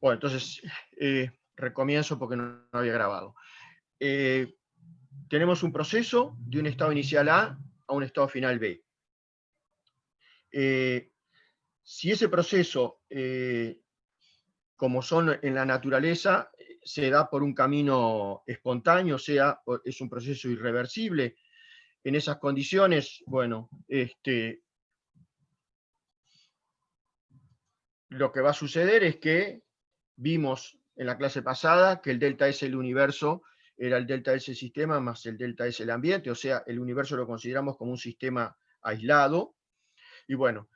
Bueno, entonces recomienzo porque no había grabado. Tenemos un proceso de un estado inicial A a un estado final B. Si ese proceso, como son en la naturaleza, se da por un camino espontáneo, o sea, es un proceso irreversible, en esas condiciones, bueno, lo que va a suceder es que vimos en la clase pasada que el delta S del universo era el delta S del sistema más el delta S del ambiente, o sea, el universo lo consideramos como un sistema aislado. Y bueno,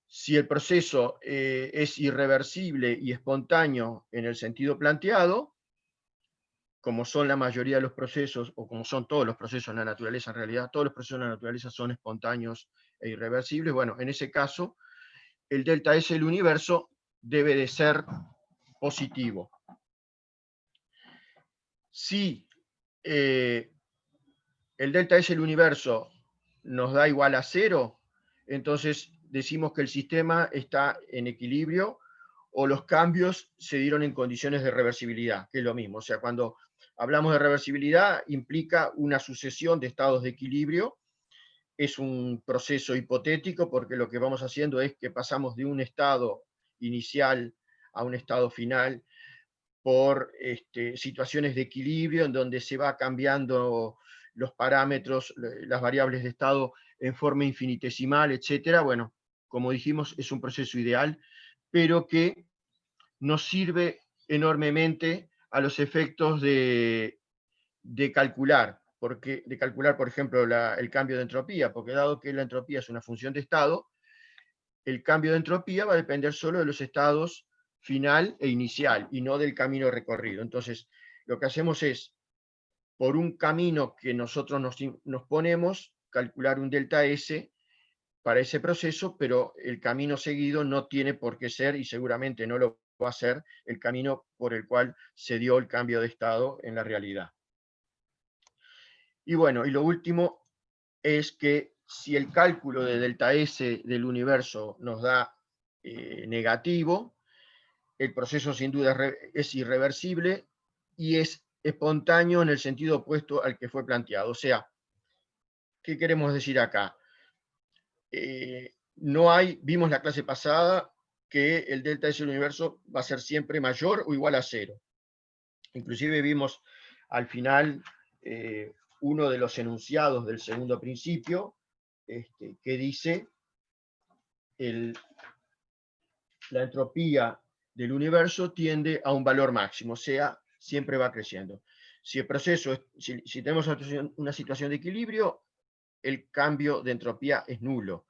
si el proceso es irreversible y espontáneo en el sentido planteado, como son la mayoría de los procesos, o como son todos los procesos en la naturaleza, en realidad todos los procesos en la naturaleza son espontáneos e irreversibles, bueno, en ese caso, el delta S del universo debe de ser positivo. Si el delta S del universo nos da igual a 0, entonces decimos que el sistema está en equilibrio o los cambios se dieron en condiciones de reversibilidad, que es lo mismo. O sea, cuando hablamos de reversibilidad implica una sucesión de estados de equilibrio. Es un proceso hipotético porque lo que vamos haciendo es que pasamos de un estado inicial a un estado final por situaciones de equilibrio en donde se va cambiando los parámetros, las variables de estado en forma infinitesimal, etcétera. Bueno, como dijimos, es un proceso ideal, pero que nos sirve enormemente a los efectos de calcular, por ejemplo, el cambio de entropía, porque dado que la entropía es una función de estado, el cambio de entropía va a depender solo de los estados final e inicial, y no del camino recorrido. Entonces, lo que hacemos es, por un camino que nosotros nos ponemos, calcular un delta S para ese proceso, pero el camino seguido no tiene por qué ser, y seguramente no lo va a ser, el camino por el cual se dio el cambio de estado en la realidad. Y bueno, y lo último es que si el cálculo de delta S del universo nos da negativo, el proceso sin duda es irreversible y es espontáneo en el sentido opuesto al que fue planteado. O sea, ¿qué queremos decir acá? No hay, vimos la clase pasada que el delta S del universo va a ser siempre mayor o igual a 0. Inclusive vimos al final uno de los enunciados del segundo principio, que dice la entropía del universo tiende a un valor máximo, o sea, siempre va creciendo. Si el proceso, si tenemos una situación de equilibrio, el cambio de entropía es nulo.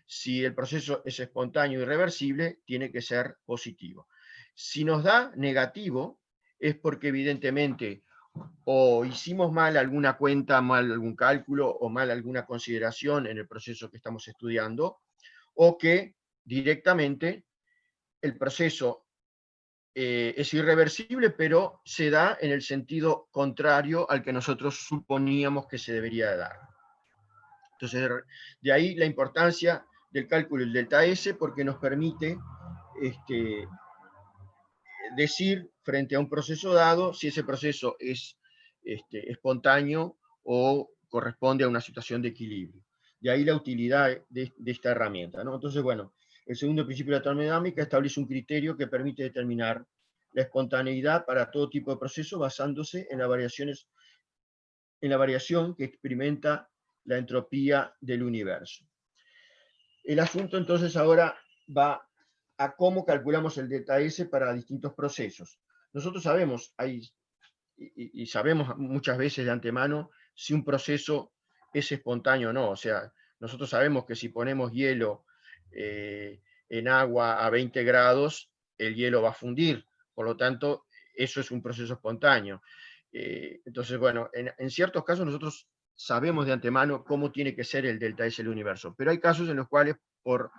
Si el proceso es espontáneo y reversible, tiene que ser positivo. Si nos da negativo, es porque evidentemente o hicimos mal alguna cuenta, mal algún cálculo o mal alguna consideración en el proceso que estamos estudiando, o que directamente el proceso es irreversible, pero se da en el sentido contrario al que nosotros suponíamos que se debería de dar. Entonces, de ahí la importancia del cálculo del delta S, porque nos permite decir frente a un proceso dado si ese proceso es espontáneo o corresponde a una situación de equilibrio. De ahí la utilidad de esta herramienta, ¿no? Entonces, bueno, el segundo principio de la termodinámica establece un criterio que permite determinar la espontaneidad para todo tipo de proceso basándose en la variación que experimenta la entropía del universo. El asunto entonces ahora va a cómo calculamos el delta S para distintos procesos. Nosotros sabemos, y sabemos muchas veces de antemano si un proceso es espontáneo o no. O sea, nosotros sabemos que si ponemos hielo en agua a 20 grados, el hielo va a fundir. Por lo tanto, eso es un proceso espontáneo. Entonces, bueno, en ciertos casos nosotros sabemos de antemano cómo tiene que ser el delta S del universo, pero hay casos en los cuales por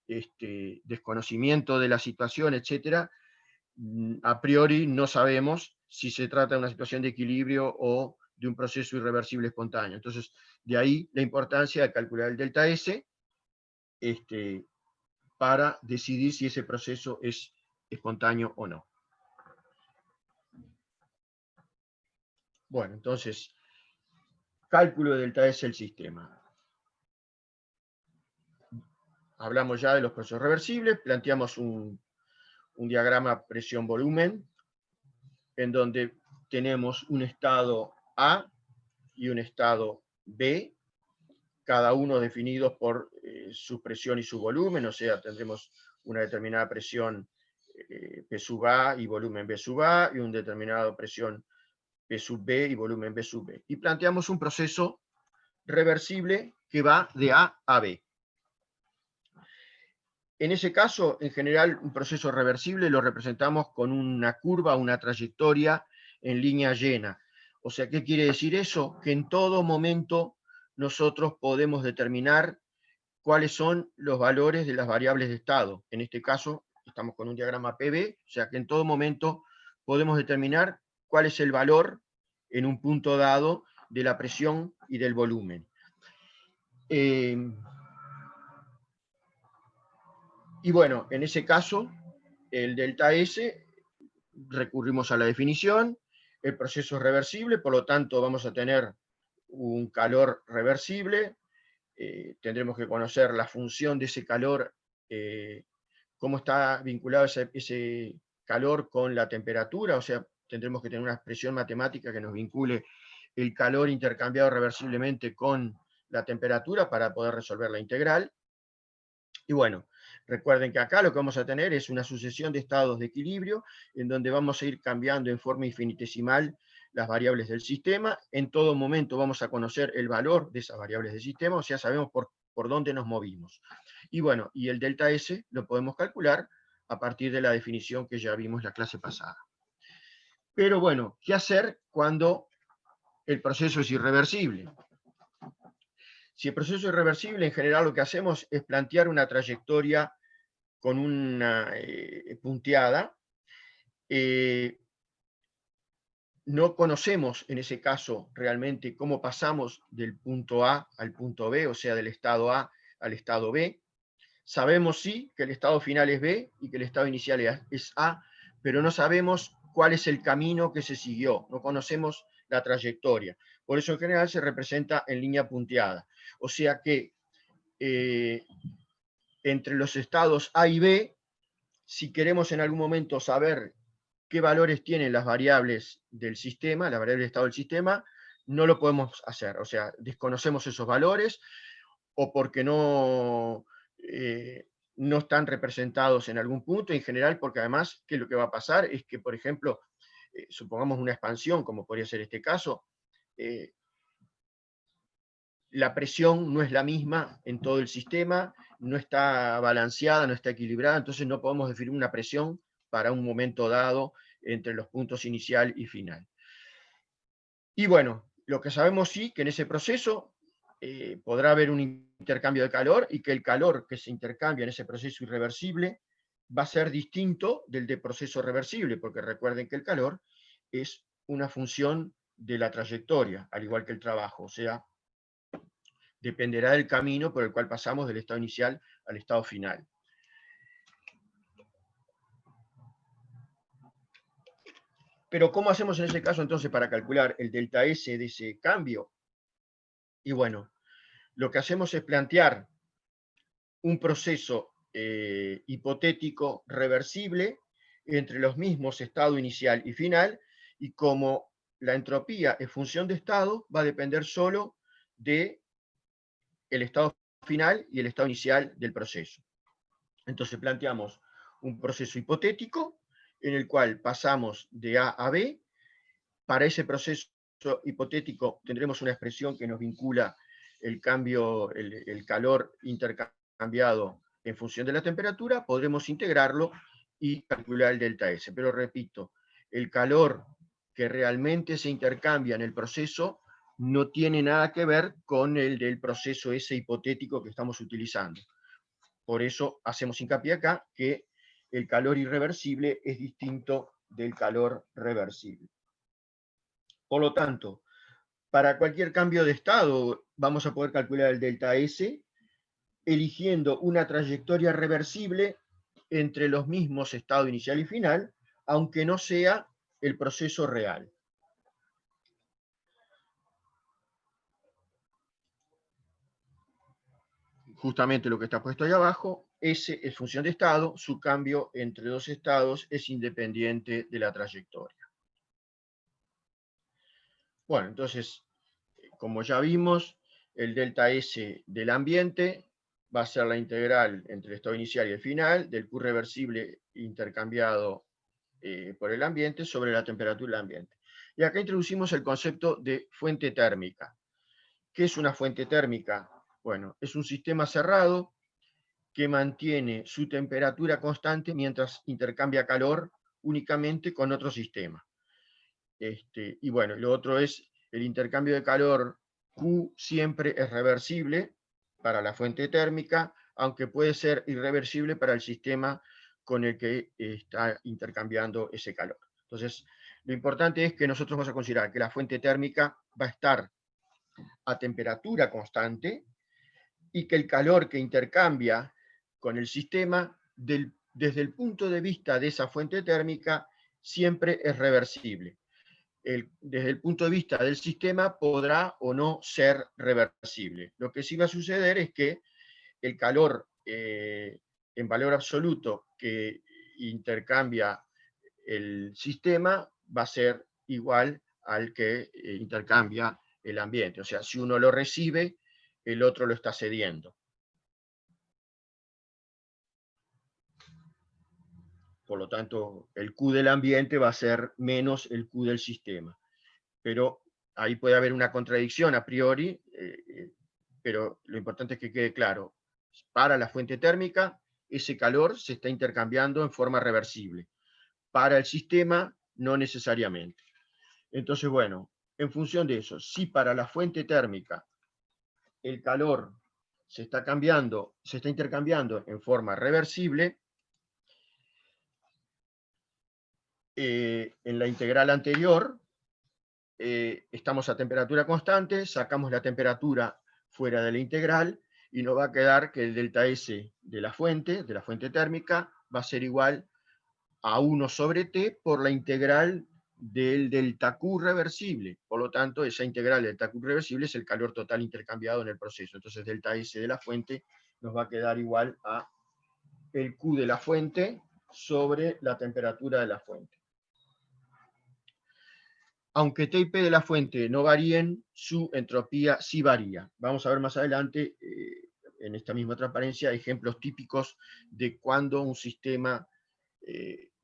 desconocimiento de la situación, etcétera, a priori no sabemos si se trata de una situación de equilibrio o de un proceso irreversible espontáneo. Entonces, de ahí la importancia de calcular el delta S para decidir si ese proceso es espontáneo o no. Bueno, entonces, cálculo de delta S del sistema. Hablamos ya de los procesos reversibles, planteamos un diagrama presión-volumen, en donde tenemos un estado A y un estado B, cada uno definidos por su presión y su volumen, o sea, tendremos una determinada presión P sub A y volumen B sub A, y una determinada presión P sub B y volumen B sub B. Y planteamos un proceso reversible que va de A a B. En ese caso, en general, un proceso reversible lo representamos con una curva, una trayectoria en línea llena. O sea, ¿qué quiere decir eso? Que en todo momento nosotros podemos determinar cuáles son los valores de las variables de estado. En este caso, estamos con un diagrama PV, o sea que en todo momento podemos determinar cuál es el valor en un punto dado de la presión y del volumen. Y bueno, en ese caso, el delta S, recurrimos a la definición, el proceso es reversible, por lo tanto vamos a tener un calor reversible, tendremos que conocer la función de ese calor, cómo está vinculado ese calor con la temperatura, o sea, tendremos que tener una expresión matemática que nos vincule el calor intercambiado reversiblemente con la temperatura para poder resolver la integral. Y bueno, recuerden que acá lo que vamos a tener es una sucesión de estados de equilibrio en donde vamos a ir cambiando en forma infinitesimal las variables del sistema. En todo momento vamos a conocer el valor de esas variables del sistema, o sea, sabemos por dónde nos movimos. Y bueno, y el delta S lo podemos calcular a partir de la definición que ya vimos la clase pasada. Pero bueno, ¿qué hacer cuando el proceso es irreversible? Si el proceso es irreversible, en general lo que hacemos es plantear una trayectoria con una punteada. No conocemos en ese caso realmente cómo pasamos del punto A al punto B, o sea, del estado A al estado B. Sabemos sí que el estado final es B y que el estado inicial es A, pero no sabemos cuál es el camino que se siguió, no conocemos la trayectoria. Por eso en general se representa en línea punteada. O sea que entre los estados A y B, si queremos en algún momento saber qué valores tienen las variables del sistema, la variable de estado del sistema, no lo podemos hacer. O sea, desconocemos esos valores o porque no están representados en algún punto, en general porque además, ¿qué es lo que va a pasar? Es que, por ejemplo, supongamos una expansión, como podría ser este caso, la presión no es la misma en todo el sistema, no está balanceada, no está equilibrada, entonces no podemos definir una presión para un momento dado entre los puntos inicial y final. Y bueno, lo que sabemos sí, que en ese proceso podrá haber un intercambio de calor y que el calor que se intercambia en ese proceso irreversible va a ser distinto del de proceso reversible, porque recuerden que el calor es una función de la trayectoria, al igual que el trabajo, o sea, dependerá del camino por el cual pasamos del estado inicial al estado final. Pero ¿cómo hacemos en ese caso entonces para calcular el delta S de ese cambio? Y bueno, lo que hacemos es plantear un proceso hipotético reversible entre los mismos estado inicial y final, y como la entropía es función de estado, va a depender solo del estado final y el estado inicial del proceso. Entonces planteamos un proceso hipotético en el cual pasamos de A a B. Para ese proceso hipotético tendremos una expresión que nos vincula el cambio, el calor intercambiado en función de la temperatura, podremos integrarlo y calcular el delta S. Pero repito, el calor que realmente se intercambia en el proceso no tiene nada que ver con el del proceso ese hipotético que estamos utilizando. Por eso hacemos hincapié acá que el calor irreversible es distinto del calor reversible. Por lo tanto, para cualquier cambio de estado vamos a poder calcular el delta S eligiendo una trayectoria reversible entre los mismos estado inicial y final, aunque no sea el proceso real. justamente lo que está puesto ahí abajo, S es función de estado, su cambio entre dos estados es independiente de la trayectoria. Bueno, entonces, como ya vimos, el delta S del ambiente va a ser la integral entre el estado inicial y el final del Q reversible intercambiado por el ambiente sobre la temperatura del ambiente. Y acá introducimos el concepto de fuente térmica. ¿Qué es una fuente térmica? Bueno, es un sistema cerrado que mantiene su temperatura constante mientras intercambia calor únicamente con otro sistema. Y bueno, lo otro es el intercambio de calor. Q siempre es reversible para la fuente térmica, aunque puede ser irreversible para el sistema con el que está intercambiando ese calor. Entonces, lo importante es que nosotros vamos a considerar que la fuente térmica va a estar a temperatura constante y que el calor que intercambia con el sistema, desde el punto de vista de esa fuente térmica, siempre es reversible. Desde el punto de vista del sistema podrá o no ser reversible. Lo que sí va a suceder es que el calor en valor absoluto que intercambia el sistema va a ser igual al que intercambia el ambiente. O sea, si uno lo recibe, el otro lo está cediendo. Por lo tanto, el Q del ambiente va a ser menos el Q del sistema. Pero ahí puede haber una contradicción a priori, pero lo importante es que quede claro. Para la fuente térmica, ese calor se está intercambiando en forma reversible. Para el sistema, no necesariamente. Entonces, bueno, en función de eso, si para la fuente térmica el calor se está intercambiando en forma reversible, en la integral anterior, estamos a temperatura constante, sacamos la temperatura fuera de la integral y nos va a quedar que el delta S de la fuente térmica, va a ser igual a 1 sobre T por la integral del delta Q reversible. Por lo tanto, esa integral del delta Q reversible es el calor total intercambiado en el proceso. Entonces, delta S de la fuente nos va a quedar igual a el Q de la fuente sobre la temperatura de la fuente. Aunque T y P de la fuente no varíen, su entropía sí varía. Vamos a ver más adelante, en esta misma transparencia, ejemplos típicos de cuando un sistema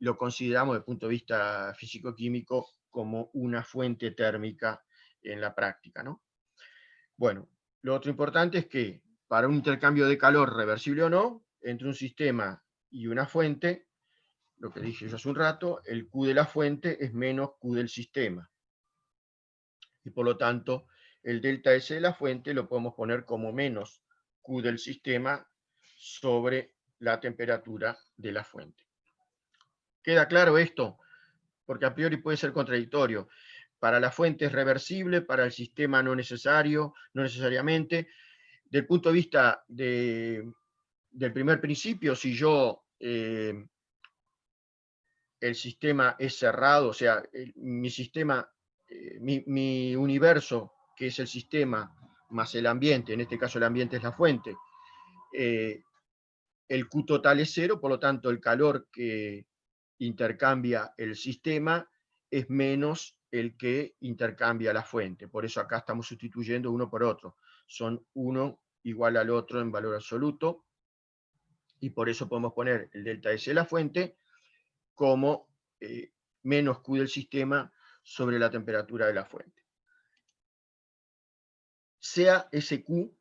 lo consideramos desde el punto de vista físico-químico como una fuente térmica en la práctica, ¿no? Bueno, lo otro importante es que para un intercambio de calor, reversible o no, entre un sistema y una fuente, lo que dije yo hace un rato, el Q de la fuente es menos Q del sistema. Y por lo tanto, el delta S de la fuente lo podemos poner como menos Q del sistema sobre la temperatura de la fuente. ¿Queda claro esto? Porque a priori puede ser contradictorio. Para la fuente es reversible, para el sistema no necesariamente. Del punto de vista del primer principio, si yo el sistema es cerrado, o sea, mi sistema, mi universo, que es el sistema, más el ambiente, en este caso el ambiente es la fuente, el Q total es 0, por lo tanto el calor que intercambia el sistema es menos el que intercambia la fuente. Por eso acá estamos sustituyendo uno por otro. Son uno igual al otro en valor absoluto, y por eso podemos poner el delta S de la fuente como menos Q del sistema sobre la temperatura de la fuente. Sea ese Q,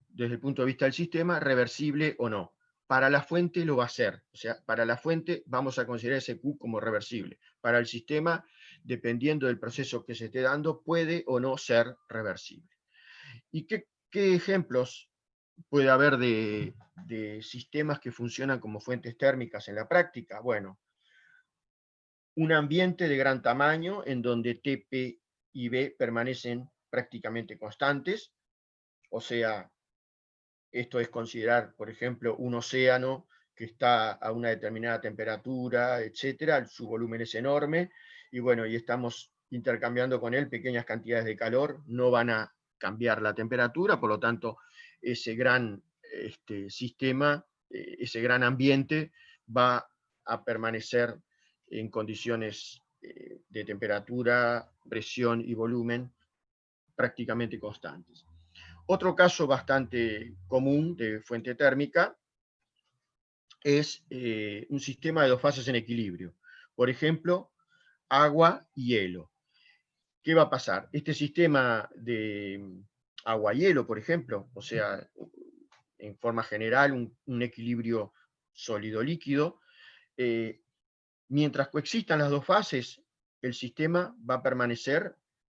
desde el punto de vista del sistema, reversible o no. Para la fuente lo va a ser. O sea, para la fuente vamos a considerar ese Q como reversible. Para el sistema, dependiendo del proceso que se esté dando, puede o no ser reversible. ¿Y qué ejemplos puede haber de sistemas que funcionan como fuentes térmicas en la práctica? Bueno, un ambiente de gran tamaño en donde T, P y B permanecen prácticamente constantes. O sea, esto es considerar, por ejemplo, un océano que está a una determinada temperatura, etcétera, su volumen es enorme, y bueno, y estamos intercambiando con él pequeñas cantidades de calor, no van a cambiar la temperatura, por lo tanto, ese gran sistema, ese gran ambiente, va a permanecer en condiciones de temperatura, presión y volumen prácticamente constantes. Otro caso bastante común de fuente térmica es un sistema de dos fases en equilibrio. Por ejemplo, agua y hielo. ¿Qué va a pasar? Este sistema de agua-hielo, por ejemplo, o sea, en forma general, un equilibrio sólido-líquido, mientras coexistan las dos fases, el sistema va a permanecer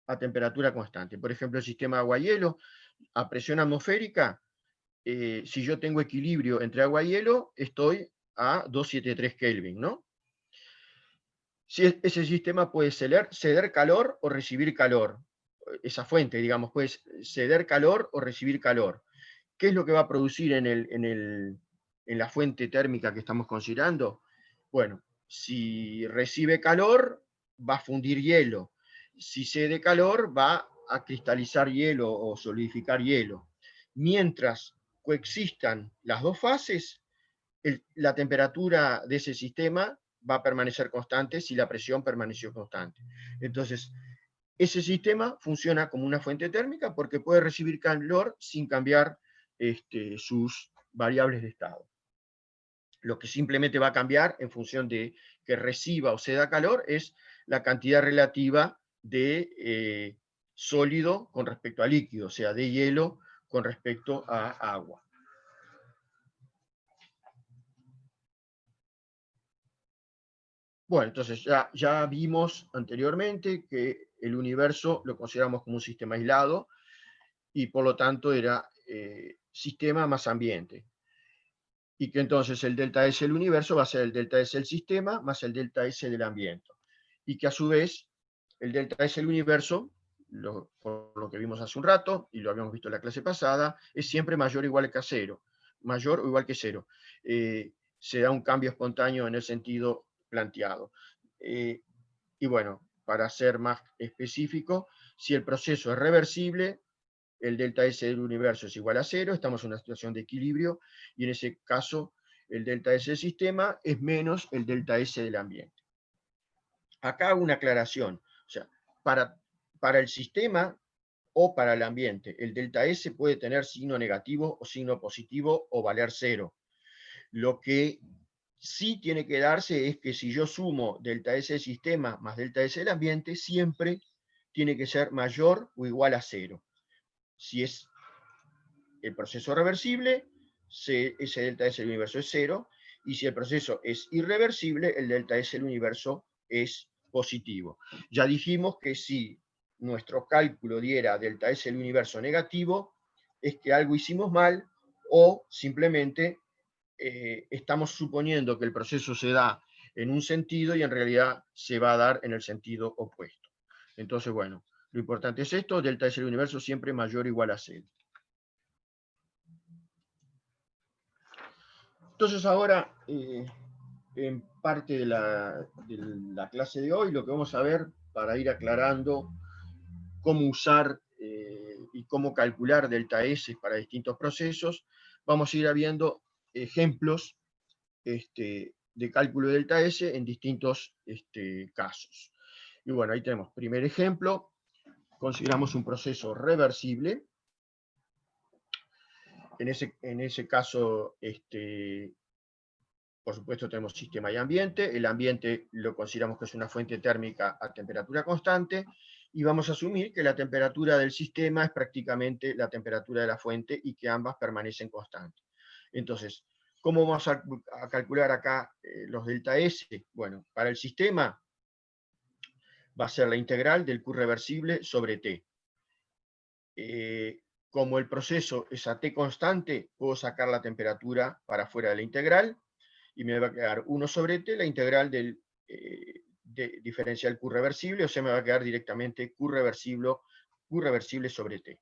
a temperatura constante. Por ejemplo, el sistema agua-hielo, a presión atmosférica, si yo tengo equilibrio entre agua y hielo, estoy a 273 Kelvin, ¿no? Si ese sistema puede ceder calor o recibir calor. Esa fuente, digamos, puede ceder calor o recibir calor. ¿Qué es lo que va a producir en la fuente térmica que estamos considerando? Bueno, si recibe calor, va a fundir hielo. Si cede calor, va a cristalizar hielo o solidificar hielo. Mientras coexistan las dos fases, la temperatura de ese sistema va a permanecer constante si la presión permaneció constante. Entonces, ese sistema funciona como una fuente térmica porque puede recibir calor sin cambiar sus variables de estado. Lo que simplemente va a cambiar en función de que reciba o ceda calor es la cantidad relativa de sólido con respecto a líquido, o sea, de hielo con respecto a agua. Bueno, entonces ya vimos anteriormente que el universo lo consideramos como un sistema aislado y por lo tanto era sistema más ambiente. Y que entonces el delta S del universo va a ser el delta S del sistema más el delta S del ambiente. Y que a su vez el delta S del universo, por lo que vimos hace un rato, y lo habíamos visto en la clase pasada, es siempre mayor o igual que a cero. Mayor o igual que cero. Se da un cambio espontáneo en el sentido planteado. Y bueno, para ser más específico, si el proceso es reversible, el delta S del universo es igual a cero, estamos en una situación de equilibrio, y en ese caso el delta S del sistema es menos el delta S del ambiente. Acá hago una aclaración, o sea, para el sistema o para el ambiente, el delta S puede tener signo negativo o signo positivo o valer cero. Lo que sí tiene que darse es que si yo sumo delta S del sistema más delta S del ambiente, siempre tiene que ser mayor o igual a cero. Si es el proceso reversible, ese delta S del universo es cero, y si el proceso es irreversible, el delta S del universo es positivo. Ya dijimos que si nuestro cálculo diera delta S del universo negativo, es que algo hicimos mal o simplemente estamos suponiendo que el proceso se da en un sentido y en realidad se va a dar en el sentido opuesto. Entonces, bueno, lo importante es esto, delta S del universo siempre mayor o igual a cero. Entonces ahora, en parte de la clase de hoy, lo que vamos a ver para ir aclarando cómo usar y cómo calcular delta S para distintos procesos, vamos a ir viendo ejemplos de cálculo de delta S en distintos casos. Y bueno, ahí tenemos primer ejemplo, consideramos un proceso reversible. En ese caso, por supuesto, tenemos sistema y ambiente. El ambiente lo consideramos que es una fuente térmica a temperatura constante, y vamos a asumir que la temperatura del sistema es prácticamente la temperatura de la fuente y que ambas permanecen constantes. Entonces, ¿cómo vamos a calcular acá los delta S? Bueno, para el sistema va a ser la integral del Q reversible sobre T. Como el proceso es a T constante, puedo sacar la temperatura para fuera de la integral, y me va a quedar 1 sobre T, la integral del diferencial Q reversible, o sea, me va a quedar directamente Q reversible sobre T.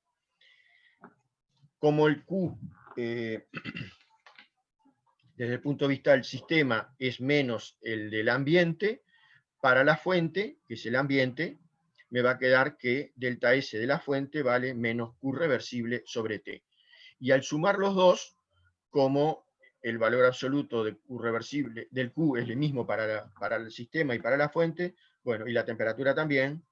Como el Q, desde el punto de vista del sistema, es menos el del ambiente, para la fuente, que es el ambiente, me va a quedar que delta S de la fuente vale menos Q reversible sobre T. Y al sumar los dos, como el valor absoluto de Q reversible, del Q es el mismo para el sistema y para la fuente, bueno, y la temperatura también,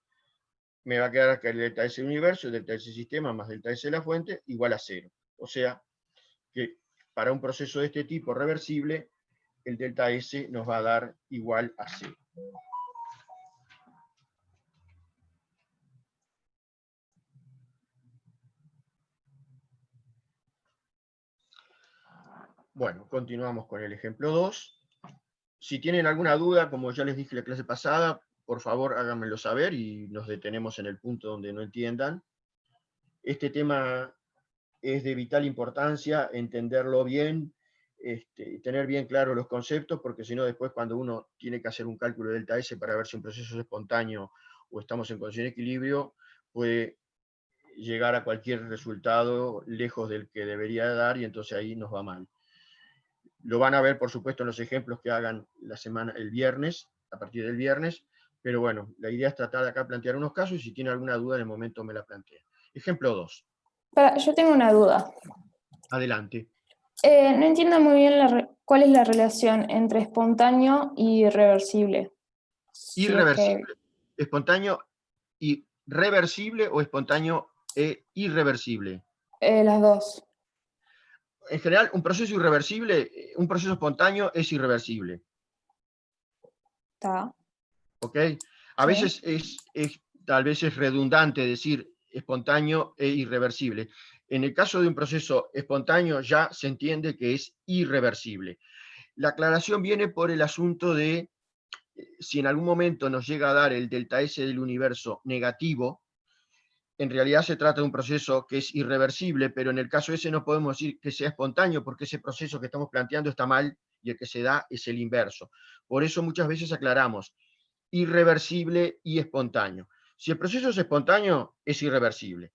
me va a quedar que el delta S del universo, el delta S del sistema más delta S de la fuente, igual a 0. O sea, que para un proceso de este tipo reversible, el delta S nos va a dar igual a 0. Bueno, continuamos con el ejemplo 2. Si tienen alguna duda, como ya les dije la clase pasada, por favor háganmelo saber y nos detenemos en el punto donde no entiendan. Este tema es de vital importancia, entenderlo bien, tener bien claros los conceptos, porque si no después cuando uno tiene que hacer un cálculo de delta S para ver si un proceso es espontáneo o estamos en condición de equilibrio, puede llegar a cualquier resultado lejos del que debería dar y entonces ahí nos va mal. Lo van a ver, por supuesto, en los ejemplos que hagan la semana, el viernes, a partir del viernes, pero bueno, la idea es tratar de acá plantear unos casos y si tiene alguna duda en el momento me la plantea. Ejemplo 2. Yo tengo una duda. Adelante. No entiendo muy bien cuál es la relación entre espontáneo y reversible. Si es que Irreversible. Espontáneo y reversible o espontáneo e irreversible. las dos. En general, un proceso irreversible, un proceso espontáneo es irreversible. Está. ¿Ok? A Sí. veces tal vez es redundante decir espontáneo e irreversible. En el caso de un proceso espontáneo ya se entiende que es irreversible. La aclaración viene por el asunto de si en algún momento nos llega a dar el delta S del universo negativo, en realidad se trata de un proceso que es irreversible, pero en el caso ese no podemos decir que sea espontáneo, porque ese proceso que estamos planteando está mal y el que se da es el inverso. Por eso muchas veces aclaramos irreversible y espontáneo. Si el proceso es espontáneo, es irreversible.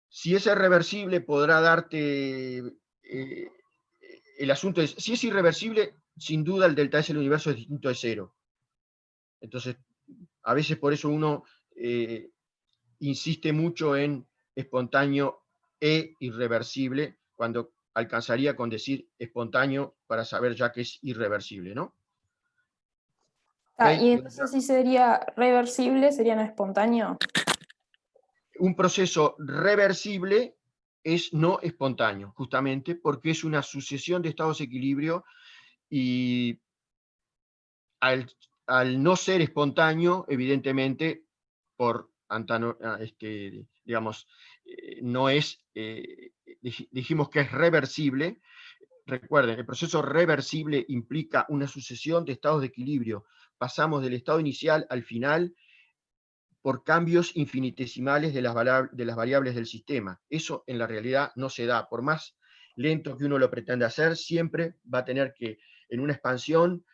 Si es irreversible, podrá darte... el asunto es, si es irreversible, sin duda el delta S del universo es distinto de cero. Entonces, a veces por eso uno insiste mucho en espontáneo e irreversible, cuando alcanzaría con decir espontáneo para saber ya que es irreversible, ¿no? Y ¿Okay? entonces si sería reversible, sería no espontáneo. Un proceso reversible es no espontáneo, justamente porque es una sucesión de estados de equilibrio y al, al no ser espontáneo, evidentemente, por digamos, no es, dijimos que es reversible. Recuerden, el proceso reversible implica una sucesión de estados de equilibrio. Pasamos del estado inicial al final por cambios infinitesimales de las variables del sistema. Eso en la realidad no se da. Por más lento que uno lo pretenda hacer, siempre va a tener que, en una expansión,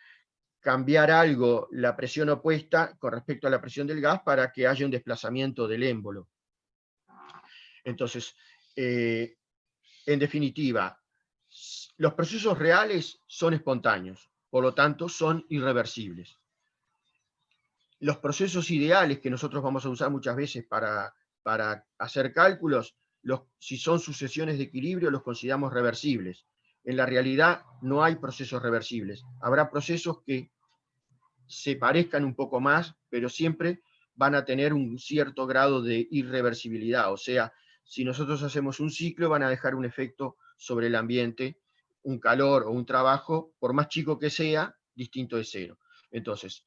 cambiar algo, la presión opuesta con respecto a la presión del gas para que haya un desplazamiento del émbolo. Entonces, en definitiva, los procesos reales son espontáneos, por lo tanto son irreversibles. Los procesos ideales que nosotros vamos a usar muchas veces para hacer cálculos, si son sucesiones de equilibrio, los consideramos reversibles. En la realidad no hay procesos reversibles. Habrá procesos que se parezcan un poco más, pero siempre van a tener un cierto grado de irreversibilidad. O sea, si nosotros hacemos un ciclo, van a dejar un efecto sobre el ambiente, un calor o un trabajo, por más chico que sea, distinto de cero. Entonces,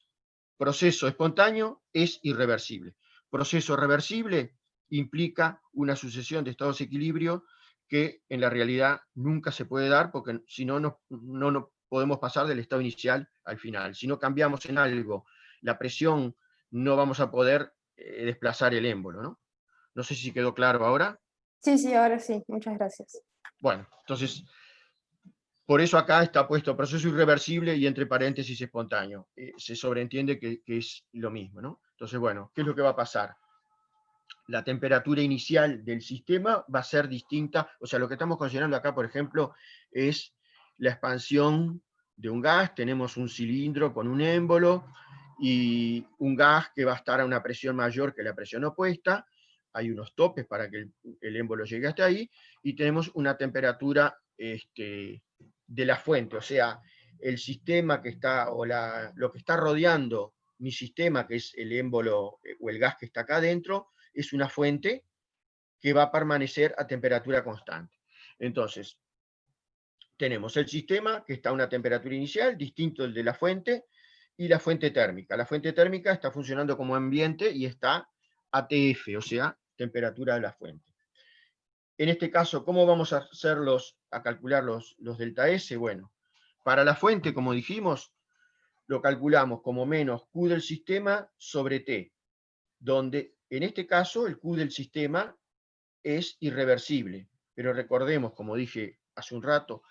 proceso espontáneo es irreversible. Proceso reversible implica una sucesión de estados de equilibrio que en la realidad nunca se puede dar porque si no, no podemos pasar del estado inicial al final. Si no cambiamos en algo la presión, no vamos a poder desplazar el émbolo, ¿no? No sé si quedó claro ahora. Sí, ahora sí. Muchas gracias. Bueno, entonces, por eso acá está puesto proceso irreversible y entre paréntesis espontáneo. Se sobreentiende que es lo mismo, ¿no? Entonces, bueno, ¿qué es lo que va a pasar? La temperatura inicial del sistema va a ser distinta. O sea, lo que estamos considerando acá, por ejemplo, es la expansión de un gas. Tenemos un cilindro con un émbolo y un gas que va a estar a una presión mayor que la presión opuesta. Hay unos topes para que el émbolo llegue hasta ahí, y tenemos una temperatura de la fuente, o sea, el sistema que está, o lo que está rodeando mi sistema, que es el émbolo o el gas que está acá adentro, es una fuente que va a permanecer a temperatura constante. Entonces, tenemos el sistema que está a una temperatura inicial, distinto del de la fuente, y la fuente térmica. La fuente térmica está funcionando como ambiente y está ATF, o sea, temperatura de la fuente. En este caso, ¿cómo vamos a calcular los delta S? Bueno, para la fuente, como dijimos, lo calculamos como menos Q del sistema sobre T, donde en este caso el Q del sistema es irreversible. Pero recordemos, como dije hace un rato,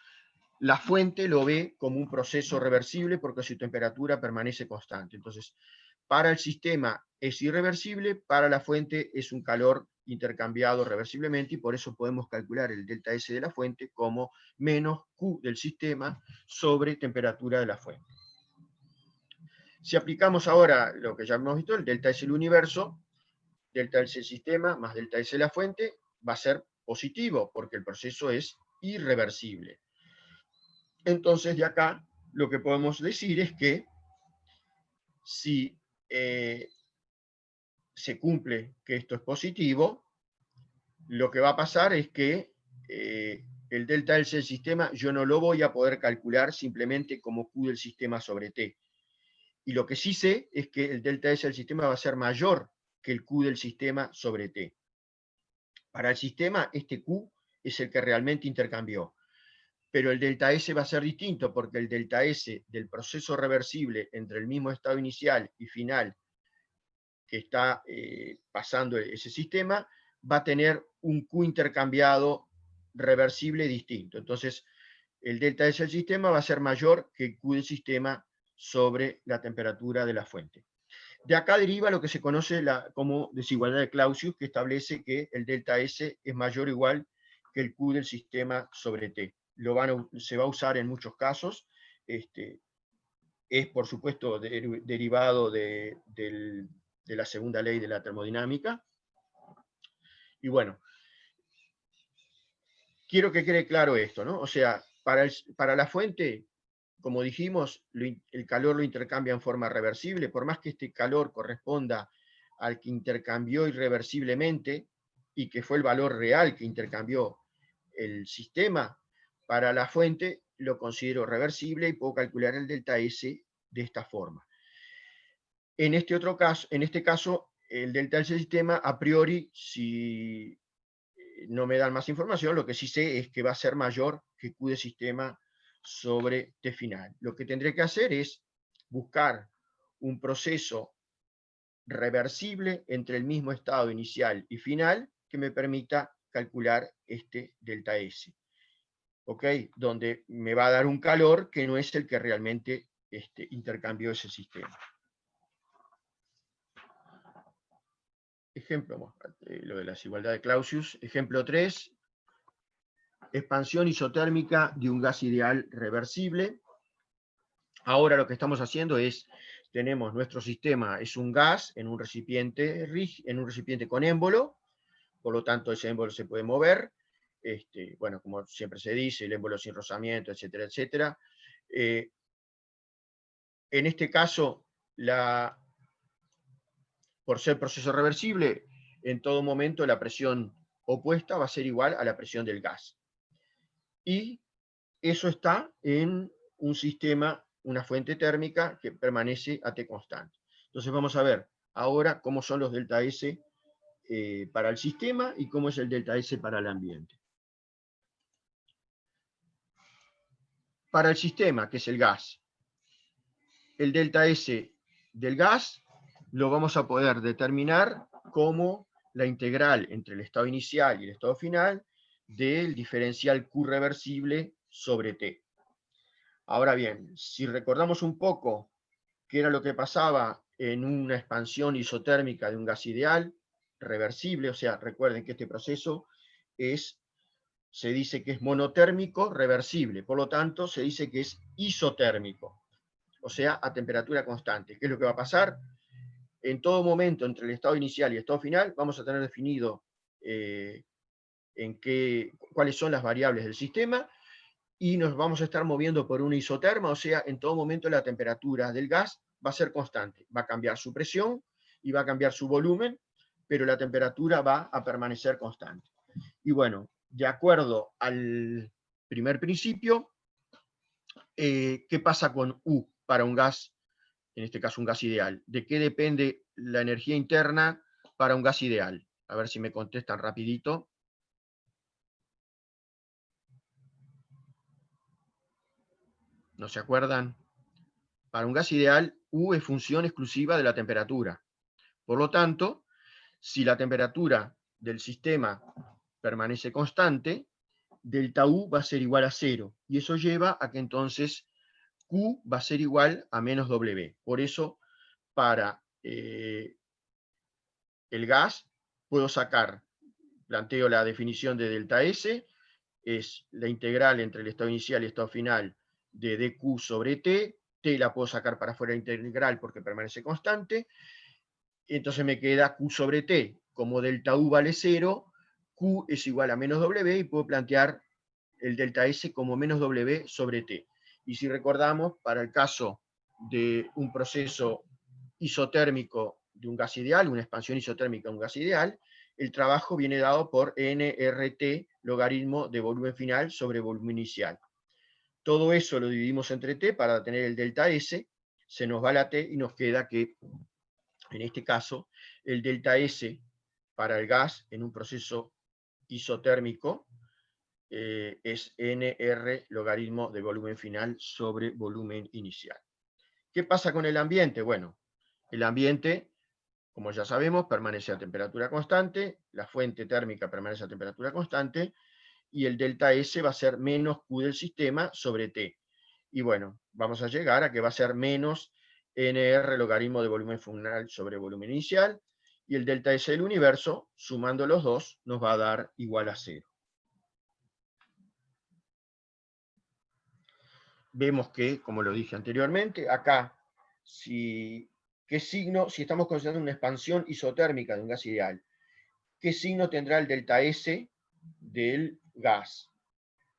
la fuente lo ve como un proceso reversible porque su temperatura permanece constante. Entonces, para el sistema es irreversible, para la fuente es un calor intercambiado reversiblemente, y por eso podemos calcular el delta S de la fuente como menos Q del sistema sobre temperatura de la fuente. Si aplicamos ahora lo que ya hemos visto, el delta S del universo, delta S del sistema más delta S de la fuente, va a ser positivo, porque el proceso es irreversible. Entonces, de acá, lo que podemos decir es que si se cumple que esto es positivo, lo que va a pasar es que el delta S del sistema yo no lo voy a poder calcular simplemente como Q del sistema sobre T. Y lo que sí sé es que el delta S del sistema va a ser mayor que el Q del sistema sobre T. Para el sistema, este Q es el que realmente intercambió. Pero el delta S va a ser distinto, porque el delta S del proceso reversible entre el mismo estado inicial y final que está pasando ese sistema, va a tener un Q intercambiado reversible distinto. Entonces, el delta S del sistema va a ser mayor que el Q del sistema sobre la temperatura de la fuente. De acá deriva lo que se conoce como desigualdad de Clausius, que establece que el delta S es mayor o igual que el Q del sistema sobre T. Se va a usar en muchos casos. Es, por supuesto, derivado de la segunda ley de la termodinámica. Y bueno, quiero que quede claro esto, ¿no? O sea, para la fuente, como dijimos, el calor lo intercambia en forma reversible, por más que este calor corresponda al que intercambió irreversiblemente y que fue el valor real que intercambió el sistema, para la fuente lo considero reversible y puedo calcular el delta S de esta forma. En este caso, el delta S del sistema, a priori, si no me dan más información, lo que sí sé es que va a ser mayor que Q de sistema sobre T final. Lo que tendré que hacer es buscar un proceso reversible entre el mismo estado inicial y final que me permita calcular este delta S. ¿Ok? Donde me va a dar un calor que no es el que realmente intercambió ese sistema. Ejemplo, lo de la desigualdad de Clausius. Ejemplo 3. Expansión isotérmica de un gas ideal reversible. Ahora lo que estamos haciendo es, tenemos nuestro sistema, es un gas en un recipiente con émbolo, por lo tanto ese émbolo se puede mover, bueno, como siempre se dice, el émbolo sin rozamiento, etcétera, etcétera. En este caso, por ser proceso reversible, en todo momento la presión opuesta va a ser igual a la presión del gas. Y eso está en un sistema, una fuente térmica que permanece a T constante. Entonces vamos a ver ahora cómo son los delta S para el sistema y cómo es el delta S para el ambiente. Para el sistema, que es el gas, el delta S del gas lo vamos a poder determinar como la integral entre el estado inicial y el estado final del diferencial Q reversible sobre T. Ahora bien, si recordamos un poco qué era lo que pasaba en una expansión isotérmica de un gas ideal, reversible, o sea, recuerden que este proceso se dice que es monotérmico reversible, por lo tanto se dice que es isotérmico, o sea, a temperatura constante. ¿Qué es lo que va a pasar? En todo momento, entre el estado inicial y el estado final, vamos a tener definido cuáles son las variables del sistema, y nos vamos a estar moviendo por una isoterma, o sea, en todo momento la temperatura del gas va a ser constante, va a cambiar su presión y va a cambiar su volumen, pero la temperatura va a permanecer constante. Y bueno, de acuerdo al primer principio, ¿qué pasa con U para un gas, en este caso un gas ideal? ¿De qué depende la energía interna para un gas ideal? A ver si me contestan rapidito. ¿No se acuerdan? Para un gas ideal, U es función exclusiva de la temperatura. Por lo tanto, si la temperatura del sistema permanece constante, delta U va a ser igual a 0. Y eso lleva a que entonces Q va a ser igual a menos W. Por eso, para el gas, puedo sacar, planteo la definición de delta S, es la integral entre el estado inicial y el estado final de dQ sobre T. T la puedo sacar para fuera de la integral porque permanece constante. Entonces me queda Q sobre T. Como delta U vale 0, Q es igual a menos W y puedo plantear el delta S como menos W sobre T. Y si recordamos, para el caso de un proceso isotérmico de un gas ideal, una expansión isotérmica de un gas ideal, el trabajo viene dado por nRT, logaritmo de volumen final sobre volumen inicial. Todo eso lo dividimos entre T para tener el delta S, se nos va la T y nos queda que, en este caso, el delta S para el gas en un proceso isotérmico es nr logaritmo de volumen final sobre volumen inicial. ¿Qué pasa con el ambiente? Bueno, el ambiente, como ya sabemos, permanece a temperatura constante, la fuente térmica permanece a temperatura constante, y el delta S va a ser menos Q del sistema sobre T. Y bueno, vamos a llegar a que va a ser menos NR logaritmo de volumen final sobre volumen inicial, y el delta S del universo, sumando los dos, nos va a dar igual a 0. Vemos que, como lo dije anteriormente, acá, ¿qué signo, si estamos considerando una expansión isotérmica de un gas ideal, qué signo tendrá el delta S del gas?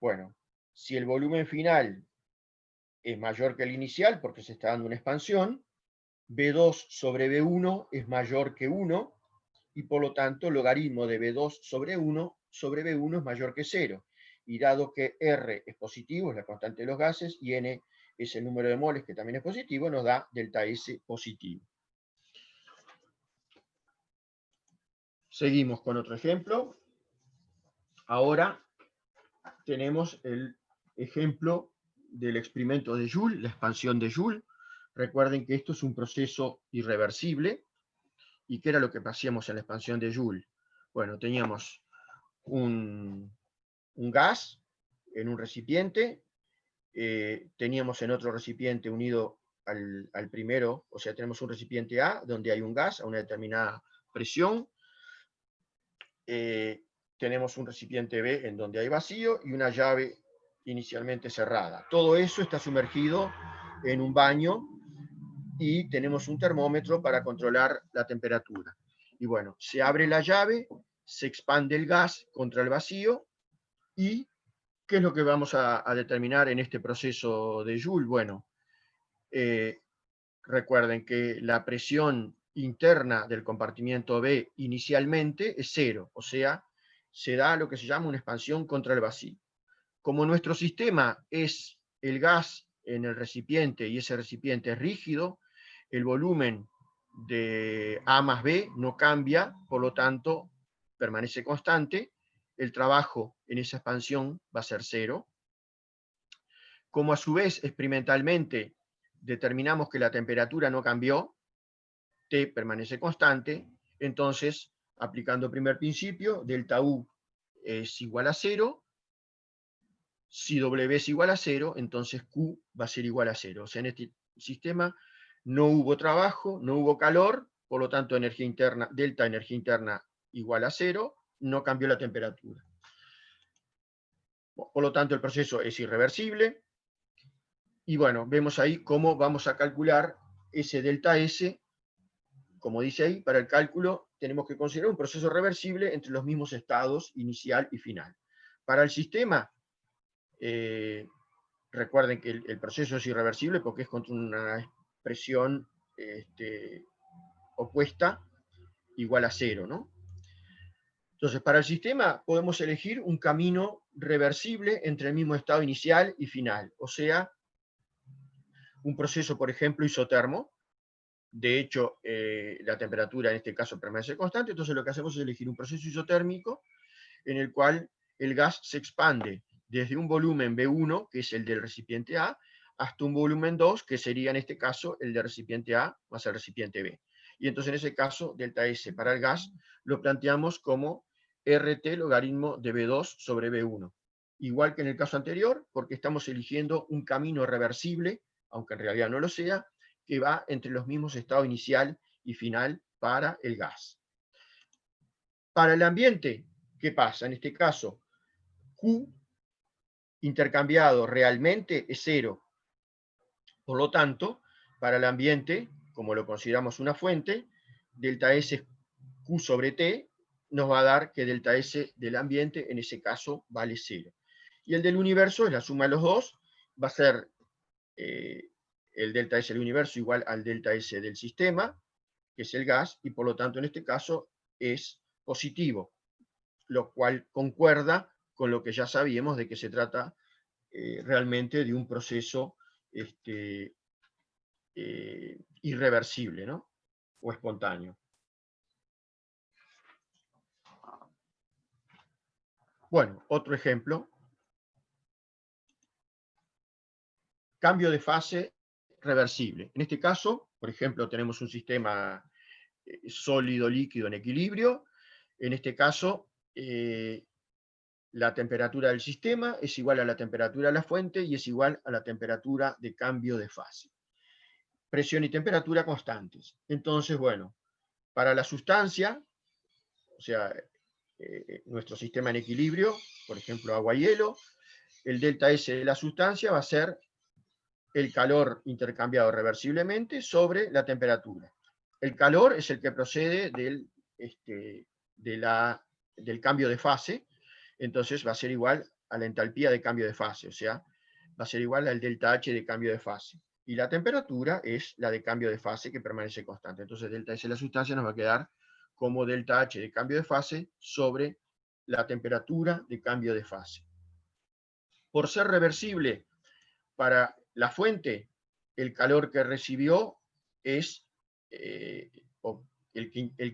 Bueno, si el volumen final es mayor que el inicial, porque se está dando una expansión, B2 sobre B1 es mayor que 1, y por lo tanto el logaritmo de B2 sobre B1 es mayor que 0. Y dado que R es positivo, es la constante de los gases, y N es el número de moles, que también es positivo, nos da delta S positivo. Seguimos con otro ejemplo. Ahora tenemos el ejemplo del experimento de Joule, la expansión de Joule. Recuerden que esto es un proceso irreversible. ¿Y qué era lo que hacíamos en la expansión de Joule? Bueno, teníamos un gas en un recipiente, teníamos en otro recipiente unido al primero, o sea, tenemos un recipiente A donde hay un gas a una determinada presión, tenemos un recipiente B en donde hay vacío y una llave inicialmente cerrada. Todo eso está sumergido en un baño y tenemos un termómetro para controlar la temperatura. Y bueno, se abre la llave, se expande el gas contra el vacío y ¿qué es lo que vamos a determinar en este proceso de Joule? Bueno, recuerden que la presión interna del compartimiento B inicialmente es 0, o sea, se da lo que se llama una expansión contra el vacío. Como nuestro sistema es el gas en el recipiente y ese recipiente es rígido, el volumen de A más B no cambia, por lo tanto, permanece constante, el trabajo en esa expansión va a ser 0. Como a su vez experimentalmente determinamos que la temperatura no cambió, T permanece constante, entonces, aplicando el primer principio, delta U es igual a 0, si W es igual a 0, entonces Q va a ser igual a 0. O sea, en este sistema no hubo trabajo, no hubo calor, por lo tanto energía interna, delta energía interna igual a 0, no cambió la temperatura. Por lo tanto el proceso es irreversible, y bueno, vemos ahí cómo vamos a calcular ese delta S. Como dice ahí, para el cálculo tenemos que considerar un proceso reversible entre los mismos estados inicial y final. Para el sistema, recuerden que el proceso es irreversible porque es contra una expresión opuesta igual a 0, ¿no? Entonces, para el sistema podemos elegir un camino reversible entre el mismo estado inicial y final, o sea, un proceso, por ejemplo, isotermo. De hecho, la temperatura en este caso permanece constante, entonces lo que hacemos es elegir un proceso isotérmico en el cual el gas se expande desde un volumen B1, que es el del recipiente A, hasta un volumen 2, que sería en este caso el del recipiente A más el recipiente B. Y entonces en ese caso, delta S para el gas lo planteamos como RT logaritmo de B2 sobre B1. Igual que en el caso anterior, porque estamos eligiendo un camino reversible, aunque en realidad no lo sea, que va entre los mismos estados inicial y final para el gas. Para el ambiente, ¿qué pasa? En este caso, Q intercambiado realmente es 0. Por lo tanto, para el ambiente, como lo consideramos una fuente, delta S Q sobre T nos va a dar que delta S del ambiente, en ese caso, vale 0. Y el del universo es la suma de los dos, va a ser el delta S del universo igual al delta S del sistema, que es el gas, y por lo tanto en este caso es positivo, lo cual concuerda con lo que ya sabíamos de que se trata realmente de un proceso irreversible, ¿no? O espontáneo. Bueno, otro ejemplo. Cambio de fase reversible. En este caso, por ejemplo, tenemos un sistema sólido-líquido en equilibrio. En este caso, la temperatura del sistema es igual a la temperatura de la fuente y es igual a la temperatura de cambio de fase. Presión y temperatura constantes. Entonces, bueno, para la sustancia, o sea, nuestro sistema en equilibrio, por ejemplo, agua-hielo, el delta S de la sustancia va a ser el calor intercambiado reversiblemente sobre la temperatura. El calor es el que procede del cambio de fase, entonces va a ser igual a la entalpía de cambio de fase, o sea, va a ser igual al delta H de cambio de fase. Y la temperatura es la de cambio de fase que permanece constante. Entonces delta S de la sustancia nos va a quedar como delta H de cambio de fase sobre la temperatura de cambio de fase. Por ser reversible para la fuente, el calor que recibió es el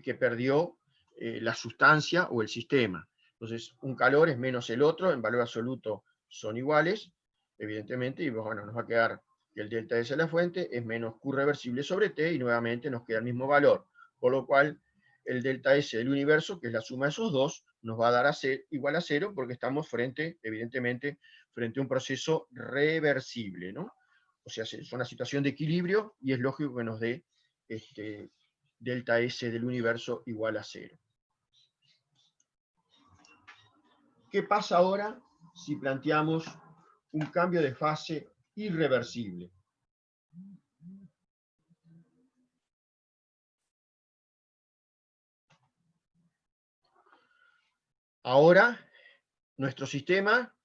que perdió la sustancia o el sistema. Entonces, un calor es menos el otro, en valor absoluto son iguales, evidentemente, y bueno, nos va a quedar que el delta S de la fuente es menos Q reversible sobre T, y nuevamente nos queda el mismo valor, por lo cual el delta S del universo, que es la suma de esos dos, nos va a dar igual a 0, porque estamos evidentemente, frente a un proceso reversible, ¿no? O sea, es una situación de equilibrio y es lógico que nos dé delta S del universo igual a 0. ¿Qué pasa ahora si planteamos un cambio de fase irreversible? Ahora, nuestro sistema,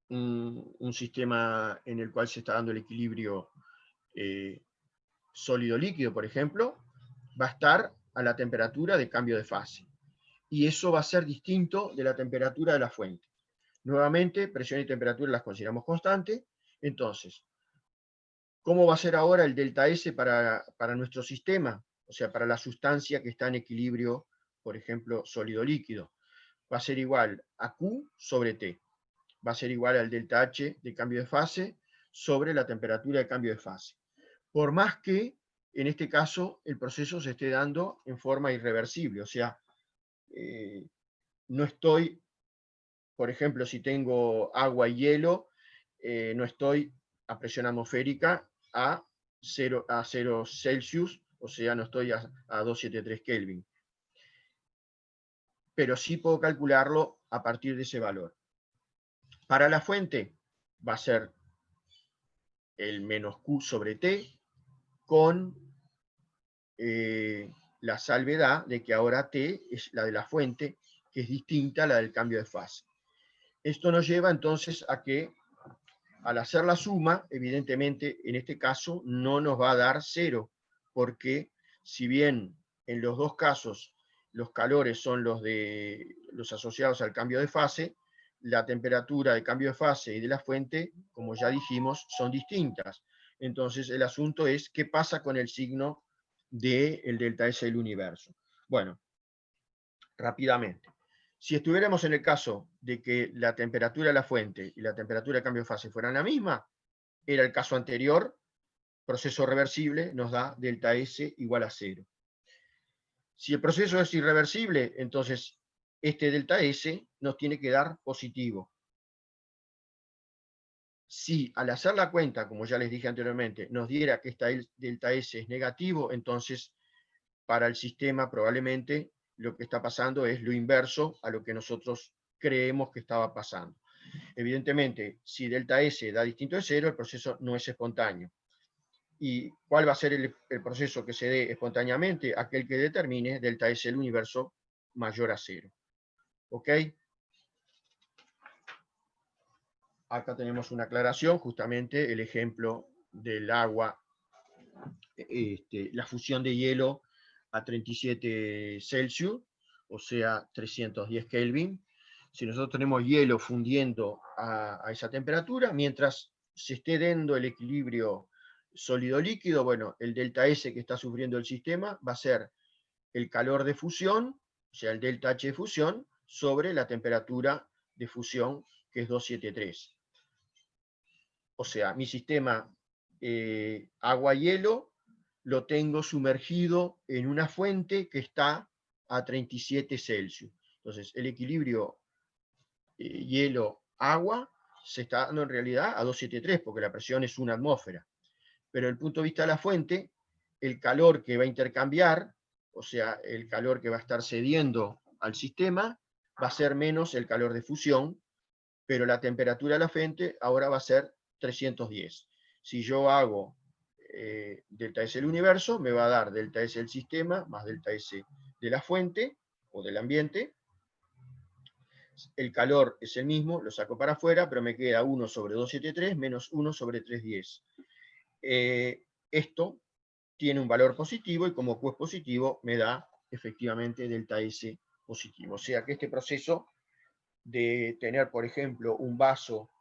un sistema en el cual se está dando el equilibrio sólido-líquido, por ejemplo, va a estar a la temperatura de cambio de fase. Y eso va a ser distinto de la temperatura de la fuente. Nuevamente, presión y temperatura las consideramos constantes. Entonces, ¿cómo va a ser ahora el delta S para nuestro sistema? O sea, para la sustancia que está en equilibrio, por ejemplo, sólido-líquido. Va a ser igual a Q sobre T. Va a ser igual al delta H de cambio de fase sobre la temperatura de cambio de fase. Por más que, en este caso, el proceso se esté dando en forma irreversible. O sea, no estoy, por ejemplo, si tengo agua y hielo, no estoy a presión atmosférica a 0 Celsius, o sea, no estoy a 273 Kelvin. Pero sí puedo calcularlo a partir de ese valor. Para la fuente va a ser el menos Q sobre T con la salvedad de que ahora T es la de la fuente, que es distinta a la del cambio de fase. Esto nos lleva entonces a que al hacer la suma, evidentemente en este caso no nos va a dar 0, porque si bien en los dos casos los calores son los asociados al cambio de fase, la temperatura de cambio de fase y de la fuente, como ya dijimos, son distintas. Entonces el asunto es qué pasa con el signo del delta S del universo. Bueno, rápidamente. Si estuviéramos en el caso de que la temperatura de la fuente y la temperatura de cambio de fase fueran la misma, era el caso anterior, proceso reversible nos da delta S igual a 0. Si el proceso es irreversible, entonces este delta S nos tiene que dar positivo. Si al hacer la cuenta, como ya les dije anteriormente, nos diera que esta delta S es negativo, entonces para el sistema probablemente lo que está pasando es lo inverso a lo que nosotros creemos que estaba pasando. Evidentemente, si delta S da distinto de 0, el proceso no es espontáneo. ¿Y cuál va a ser el proceso que se dé espontáneamente? Aquel que determine delta S del universo mayor a 0. ¿Ok? Acá tenemos una aclaración, justamente el ejemplo del agua, la fusión de hielo a 37 Celsius, o sea, 310 Kelvin. Si nosotros tenemos hielo fundiendo a esa temperatura, mientras se esté dando el equilibrio sólido-líquido, bueno, el delta S que está sufriendo el sistema va a ser el calor de fusión, o sea, el delta H de fusión, sobre la temperatura de fusión, que es 273. O sea, mi sistema agua-hielo lo tengo sumergido en una fuente que está a 37 Celsius. Entonces, el equilibrio hielo-agua se está dando en realidad a 273, porque la presión es una atmósfera. Pero desde el punto de vista de la fuente, el calor que va a intercambiar, o sea, el calor que va a estar cediendo al sistema, va a ser menos el calor de fusión, pero la temperatura de la fuente ahora va a ser 310. Si yo hago delta S del universo, me va a dar delta S del sistema más delta S de la fuente o del ambiente. El calor es el mismo, lo saco para afuera, pero me queda 1 sobre 273 menos 1 sobre 310. Esto tiene un valor positivo y como Q es positivo me da efectivamente delta S positivo. O sea que este proceso de tener, por ejemplo, un vaso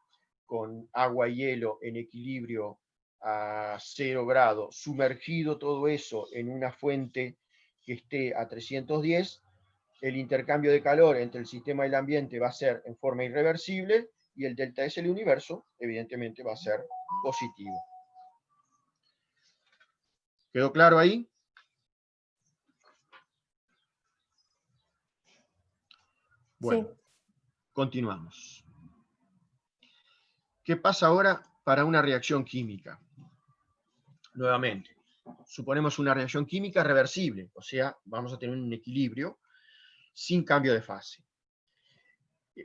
con agua y hielo en equilibrio a 0 grados, sumergido todo eso en una fuente que esté a 310, el intercambio de calor entre el sistema y el ambiente va a ser en forma irreversible y el delta S del universo evidentemente va a ser positivo. ¿Quedó claro ahí? Bueno, sí. Continuamos. ¿Qué pasa ahora para una reacción química? Nuevamente, suponemos una reacción química reversible, o sea, vamos a tener un equilibrio sin cambio de fase.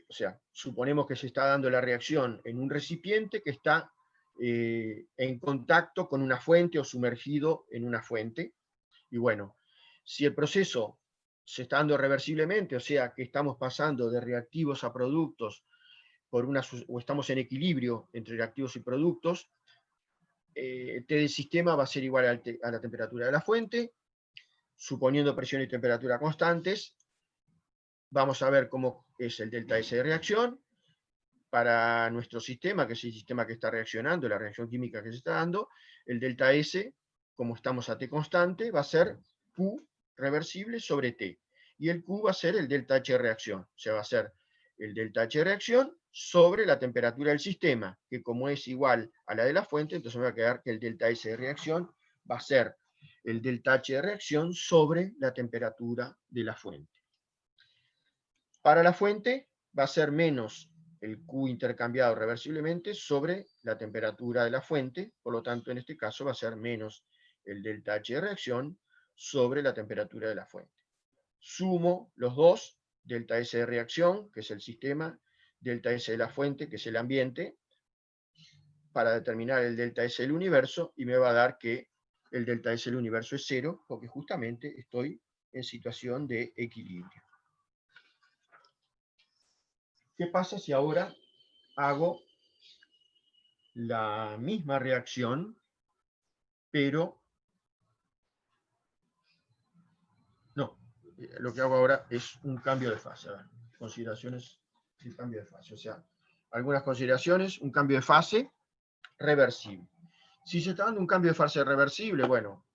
O sea, suponemos que se está dando la reacción en un recipiente que está en contacto con una fuente o sumergido en una fuente. Y bueno, si el proceso se está dando reversiblemente, o sea, que estamos pasando de reactivos a productos o estamos en equilibrio entre reactivos y productos, el T del sistema va a ser igual a la temperatura de la fuente, suponiendo presión y temperatura constantes. Vamos a ver cómo es el delta S de reacción para nuestro sistema, que es el sistema que está reaccionando, la reacción química que se está dando. El delta S, como estamos a T constante, va a ser Q reversible sobre T. Y el Q va a ser el delta H de reacción. O sea, va a ser el delta H de reacción sobre la temperatura del sistema, que como es igual a la de la fuente, entonces me va a quedar que el delta S de reacción va a ser el delta H de reacción sobre la temperatura de la fuente. Para la fuente va a ser menos el Q intercambiado reversiblemente sobre la temperatura de la fuente, por lo tanto en este caso va a ser menos el delta H de reacción sobre la temperatura de la fuente. Sumo los dos, delta S de reacción, que es el sistema, delta S de la fuente, que es el ambiente, para determinar el delta S del universo, y me va a dar que el delta S del universo es 0, porque justamente estoy en situación de equilibrio. ¿Qué pasa si ahora hago la misma reacción, pero no? Lo que hago ahora es un cambio de fase. A ver, consideraciones de cambio de fase. O sea, algunas consideraciones, un cambio de fase reversible. Si se está dando un cambio de fase reversible, bueno,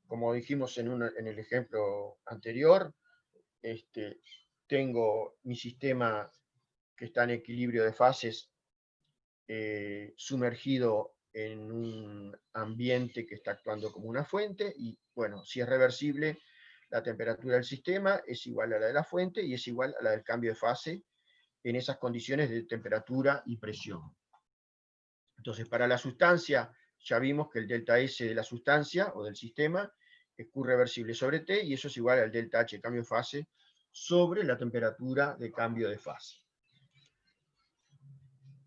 como dijimos en el ejemplo anterior, tengo mi sistema que está en equilibrio de fases sumergido en un ambiente que está actuando como una fuente, y bueno, si es reversible, la temperatura del sistema es igual a la de la fuente y es igual a la del cambio de fase en esas condiciones de temperatura y presión. Entonces, para la sustancia, ya vimos que el delta S de la sustancia o del sistema es Q reversible sobre T, y eso es igual al delta H de cambio de fase sobre la temperatura de cambio de fase.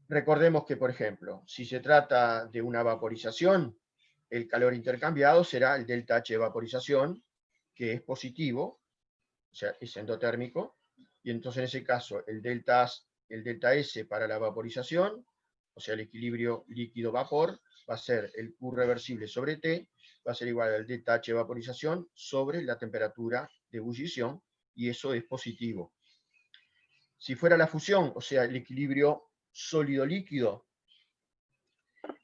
Recordemos que, por ejemplo, si se trata de una vaporización, el calor intercambiado será el delta H de vaporización, que es positivo, o sea, es endotérmico, y entonces en ese caso el delta S para la vaporización, o sea, el equilibrio líquido-vapor, va a ser el Q reversible sobre T, va a ser igual al delta H de vaporización sobre la temperatura de ebullición, y eso es positivo. Si fuera la fusión, o sea, el equilibrio sólido-líquido,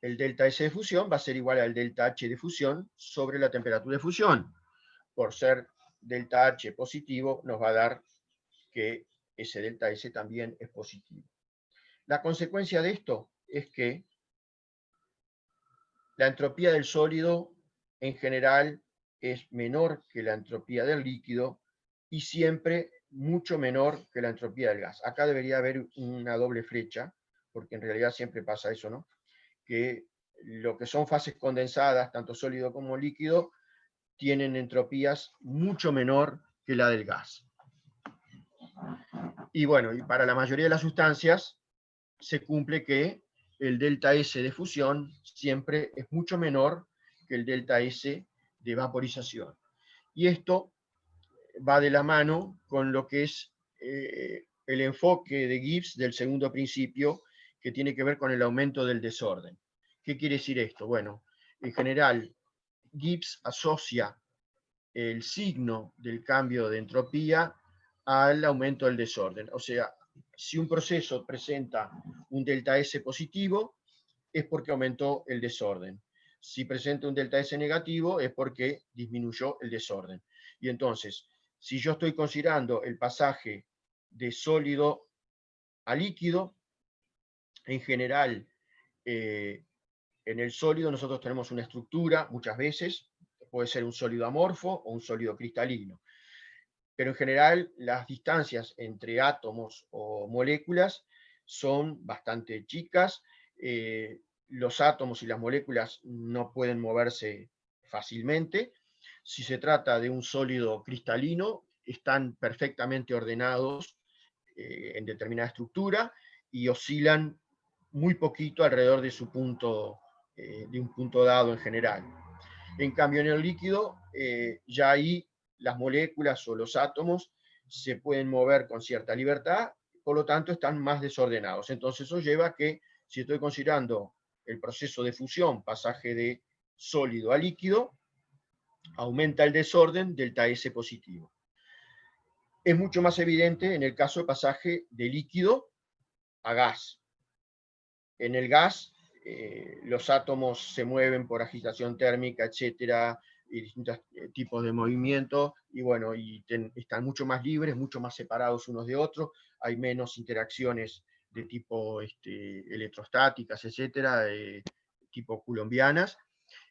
el delta S de fusión va a ser igual al delta H de fusión sobre la temperatura de fusión. Por ser delta H positivo, nos va a dar que ese delta S también es positivo. La consecuencia de esto es que la entropía del sólido en general es menor que la entropía del líquido y siempre mucho menor que la entropía del gas. Acá debería haber una doble flecha, porque en realidad siempre pasa eso, ¿no? Que lo que son fases condensadas, tanto sólido como líquido, tienen entropías mucho menor que la del gas. Y bueno, y para la mayoría de las sustancias se cumple que el delta S de fusión siempre es mucho menor que el delta S de vaporización. Y esto va de la mano con lo que es el enfoque de Gibbs del segundo principio, que tiene que ver con el aumento del desorden. ¿Qué quiere decir esto? Bueno, en general, Gibbs asocia el signo del cambio de entropía al aumento del desorden. O sea, si un proceso presenta un delta S positivo, es porque aumentó el desorden. Si presenta un delta S negativo, es porque disminuyó el desorden. Y entonces, si yo estoy considerando el pasaje de sólido a líquido, en general, en el sólido nosotros tenemos una estructura, muchas veces, puede ser un sólido amorfo o un sólido cristalino. Pero en general las distancias entre átomos o moléculas son bastante chicas. Los átomos y las moléculas no pueden moverse fácilmente. Si se trata de un sólido cristalino, están perfectamente ordenados en determinada estructura y oscilan muy poquito alrededor de su punto, de un punto dado en general. En cambio, en el líquido, ya ahí las moléculas o los átomos se pueden mover con cierta libertad, por lo tanto están más desordenados. Entonces eso lleva a que, si estoy considerando el proceso de fusión, pasaje de sólido a líquido, aumenta el desorden delta S positivo. Es mucho más evidente en el caso de pasaje de líquido a gas. En el gas, los átomos se mueven por agitación térmica, etcétera, y distintos tipos de movimiento, y bueno, están mucho más libres, mucho más separados unos de otros, hay menos interacciones de tipo electrostáticas, etcétera, tipo coulombianas,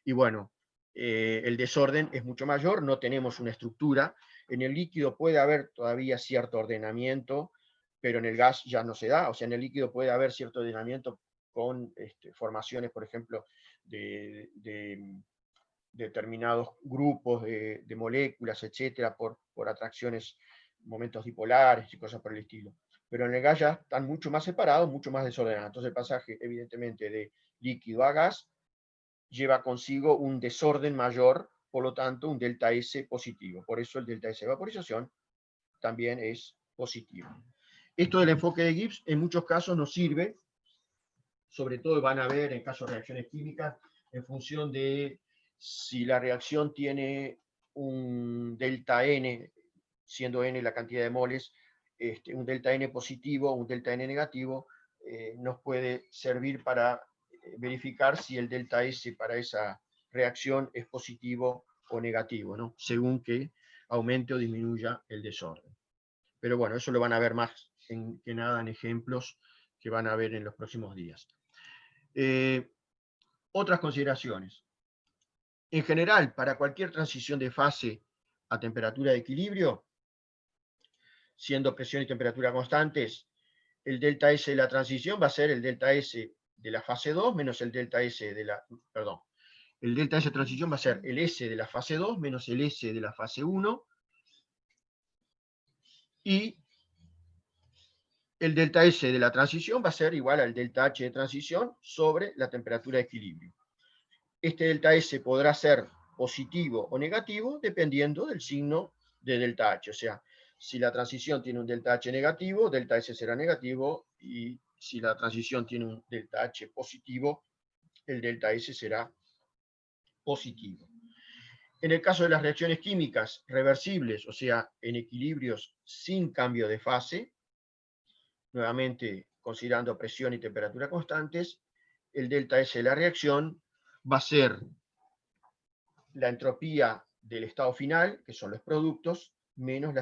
y bueno, el desorden es mucho mayor, no tenemos una estructura. En el líquido puede haber todavía cierto ordenamiento, pero en el gas ya no se da. O sea, en el líquido puede haber cierto ordenamiento con formaciones, por ejemplo, de determinados grupos de moléculas, etcétera, por atracciones, momentos dipolares y cosas por el estilo. Pero en el gas ya están mucho más separados, mucho más desordenados. Entonces el pasaje, evidentemente, de líquido a gas lleva consigo un desorden mayor, por lo tanto, un delta S positivo. Por eso el delta S de vaporización también es positivo. Esto del enfoque de Gibbs en muchos casos nos sirve, sobre todo van a ver en casos de reacciones químicas, en función de si la reacción tiene un delta N, siendo N la cantidad de moles, un delta N positivo o un delta N negativo, nos puede servir para verificar si el delta S para esa reacción es positivo o negativo, ¿no? Según que aumente o disminuya el desorden. Pero bueno, eso lo van a ver más que nada en ejemplos que van a ver en los próximos días. Otras consideraciones. En general, para cualquier transición de fase a temperatura de equilibrio, siendo presión y temperatura constantes, el delta S de la transición va a ser el delta S de la fase 2 menos el delta S de la... Perdón. El delta S de transición va a ser el S de la fase 2 menos el S de la fase 1, y el delta S de la transición va a ser igual al delta H de transición sobre la temperatura de equilibrio. Este delta S podrá ser positivo o negativo dependiendo del signo de delta H. O sea, si la transición tiene un delta H negativo, delta S será negativo, y si la transición tiene un delta H positivo, el delta S será positivo. En el caso de las reacciones químicas reversibles, o sea, en equilibrios sin cambio de fase, nuevamente considerando presión y temperatura constantes, el delta S de la reacción va a ser la entropía del estado final, que son los productos, menos la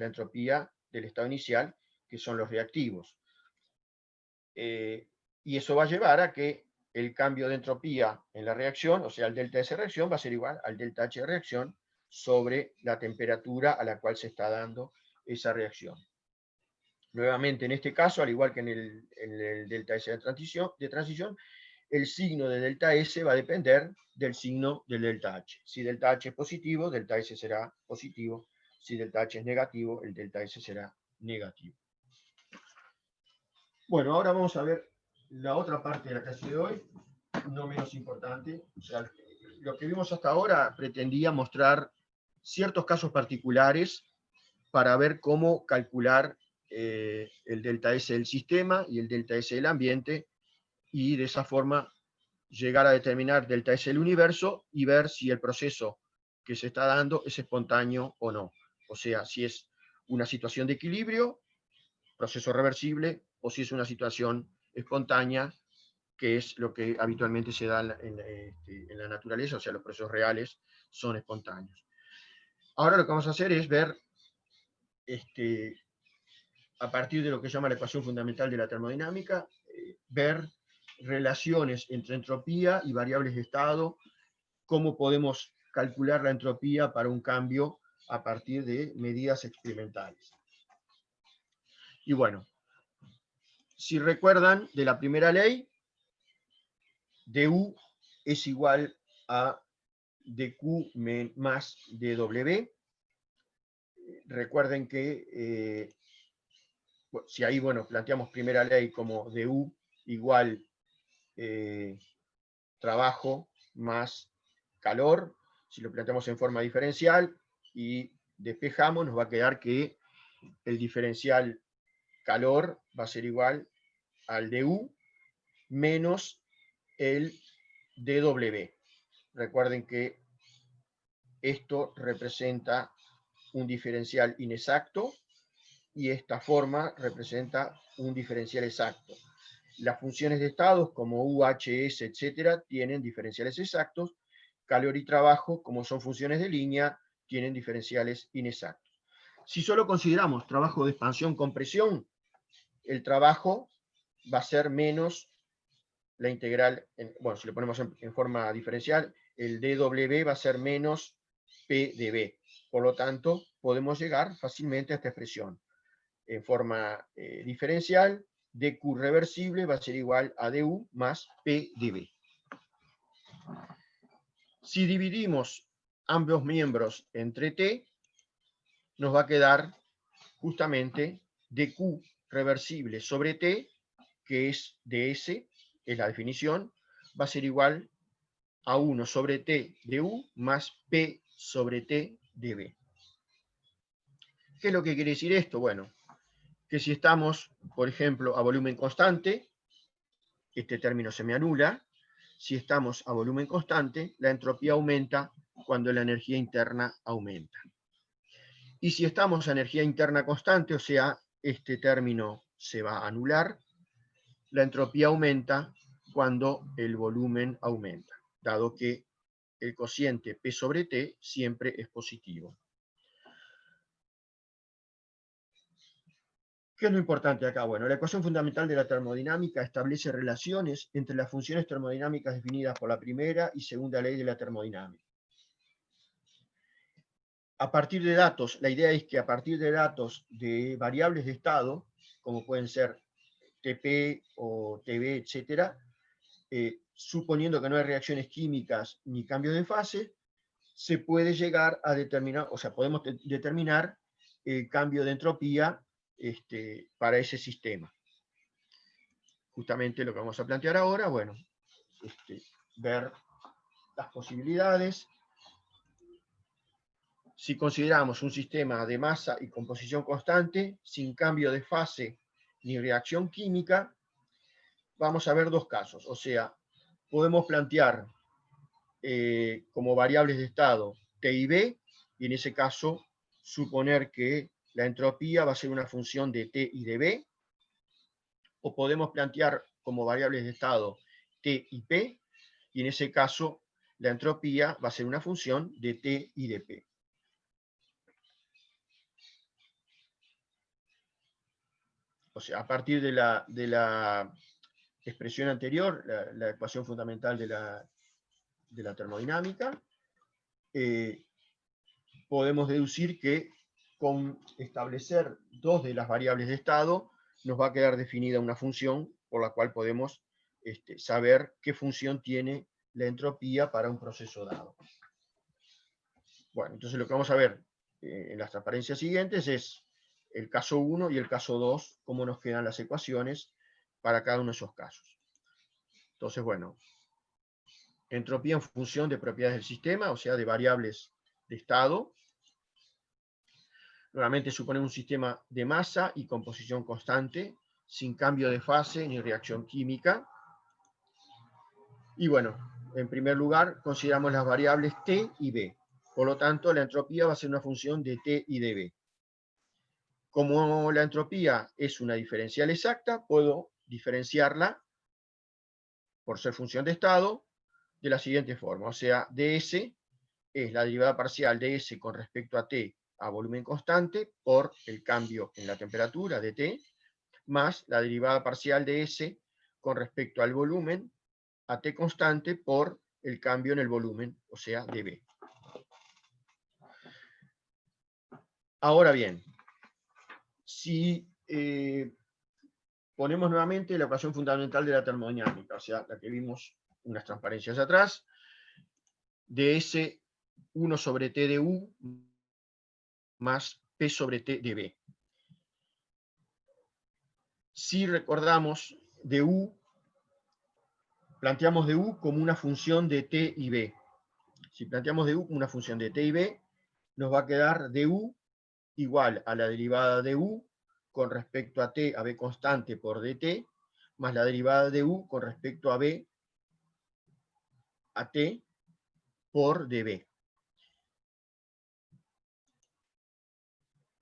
entropía del estado inicial, que son los reactivos. Y eso va a llevar a que el cambio de entropía en la reacción, o sea, el delta S de reacción, va a ser igual al delta H de reacción sobre la temperatura a la cual se está dando esa reacción. Nuevamente, en este caso, al igual que en el delta S de transición, el signo de delta S va a depender del signo del delta H. Si delta H es positivo, delta S será positivo. Si delta H es negativo, el delta S será negativo. Bueno, ahora vamos a ver la otra parte de la clase de hoy, no menos importante. O sea, lo que vimos hasta ahora pretendía mostrar ciertos casos particulares para ver cómo calcular el delta S del sistema y el delta S del ambiente, y de esa forma llegar a determinar delta S del universo y ver si el proceso que se está dando es espontáneo o no. O sea, si es una situación de equilibrio, proceso reversible, o si es una situación espontánea, que es lo que habitualmente se da en la naturaleza, o sea, los procesos reales son espontáneos. Ahora lo que vamos a hacer es ver, a partir de lo que se llama la ecuación fundamental de la termodinámica, ver relaciones entre entropía y variables de estado, cómo podemos calcular la entropía para un cambio a partir de medidas experimentales. Y bueno, si recuerdan de la primera ley, du es igual a dq más dw. Recuerden que si ahí, bueno, planteamos primera ley como du igual trabajo más calor, si lo planteamos en forma diferencial y despejamos, nos va a quedar que el diferencial calor va a ser igual al du menos el dw. Recuerden que esto representa un diferencial inexacto y esta forma representa un diferencial exacto. Las funciones de estados como U, H, S, etcétera, tienen diferenciales exactos. Calor y trabajo, como son funciones de línea, tienen diferenciales inexactos. Si solo consideramos trabajo de expansión-compresión, el trabajo va a ser menos la integral, bueno, si lo ponemos en forma diferencial, el dW va a ser menos PdV. Por lo tanto, podemos llegar fácilmente a esta expresión. En forma diferencial, dq reversible va a ser igual a du más PdV. Si dividimos ambos miembros entre t, nos va a quedar justamente dq reversible sobre t, que es ds, es la definición, va a ser igual a 1 sobre t du más p sobre t dv. ¿Qué es lo que quiere decir esto? Bueno, que si estamos, por ejemplo, a volumen constante, este término se me anula. Si estamos a volumen constante, la entropía aumenta cuando la energía interna aumenta. Y si estamos a energía interna constante, o sea, este término se va a anular, la entropía aumenta cuando el volumen aumenta, dado que el cociente P sobre T siempre es positivo. ¿Qué es lo importante acá? Bueno, la ecuación fundamental de la termodinámica establece relaciones entre las funciones termodinámicas definidas por la primera y segunda ley de la termodinámica. A partir de datos, la idea es que a partir de datos de variables de estado, como pueden ser TP o TB, etc., suponiendo que no hay reacciones químicas ni cambios de fase, se puede llegar a determinar, o sea, podemos determinar el cambio de entropía para ese sistema. Justamente lo que vamos a plantear ahora, bueno, ver las posibilidades. Si consideramos un sistema de masa y composición constante, sin cambio de fase ni reacción química, vamos a ver dos casos. O sea, podemos plantear como variables de estado T y B, y en ese caso suponer que la entropía va a ser una función de T y de B, o podemos plantear como variables de estado T y P, y en ese caso la entropía va a ser una función de T y de P. O sea, a partir de la expresión anterior, la ecuación fundamental de la termodinámica, podemos deducir que con establecer dos de las variables de estado, nos va a quedar definida una función por la cual podemos saber qué función tiene la entropía para un proceso dado. Bueno, entonces lo que vamos a ver en las transparencias siguientes es el caso 1 y el caso 2, cómo nos quedan las ecuaciones para cada uno de esos casos. Entonces, bueno, entropía en función de propiedades del sistema, o sea, de variables de estado. Nuevamente supone un sistema de masa y composición constante, sin cambio de fase ni reacción química. Y bueno, en primer lugar, consideramos las variables T y B. Por lo tanto, la entropía va a ser una función de T y de B. Como la entropía es una diferencial exacta, puedo diferenciarla, por ser función de estado, de la siguiente forma. O sea, ds es la derivada parcial de S con respecto a T a volumen constante por el cambio en la temperatura de T, más la derivada parcial de S con respecto al volumen a T constante por el cambio en el volumen, o sea, de B. Ahora bien, si ponemos nuevamente la ecuación fundamental de la termodinámica, o sea, la que vimos unas transparencias atrás, ds 1 sobre T de U más P sobre T de B. Si recordamos de U, planteamos de U como una función de T y B. Si planteamos de U como una función de T y B, nos va a quedar du igual a la derivada de U con respecto a T a B constante por dt, más la derivada de U con respecto a B a T por dB.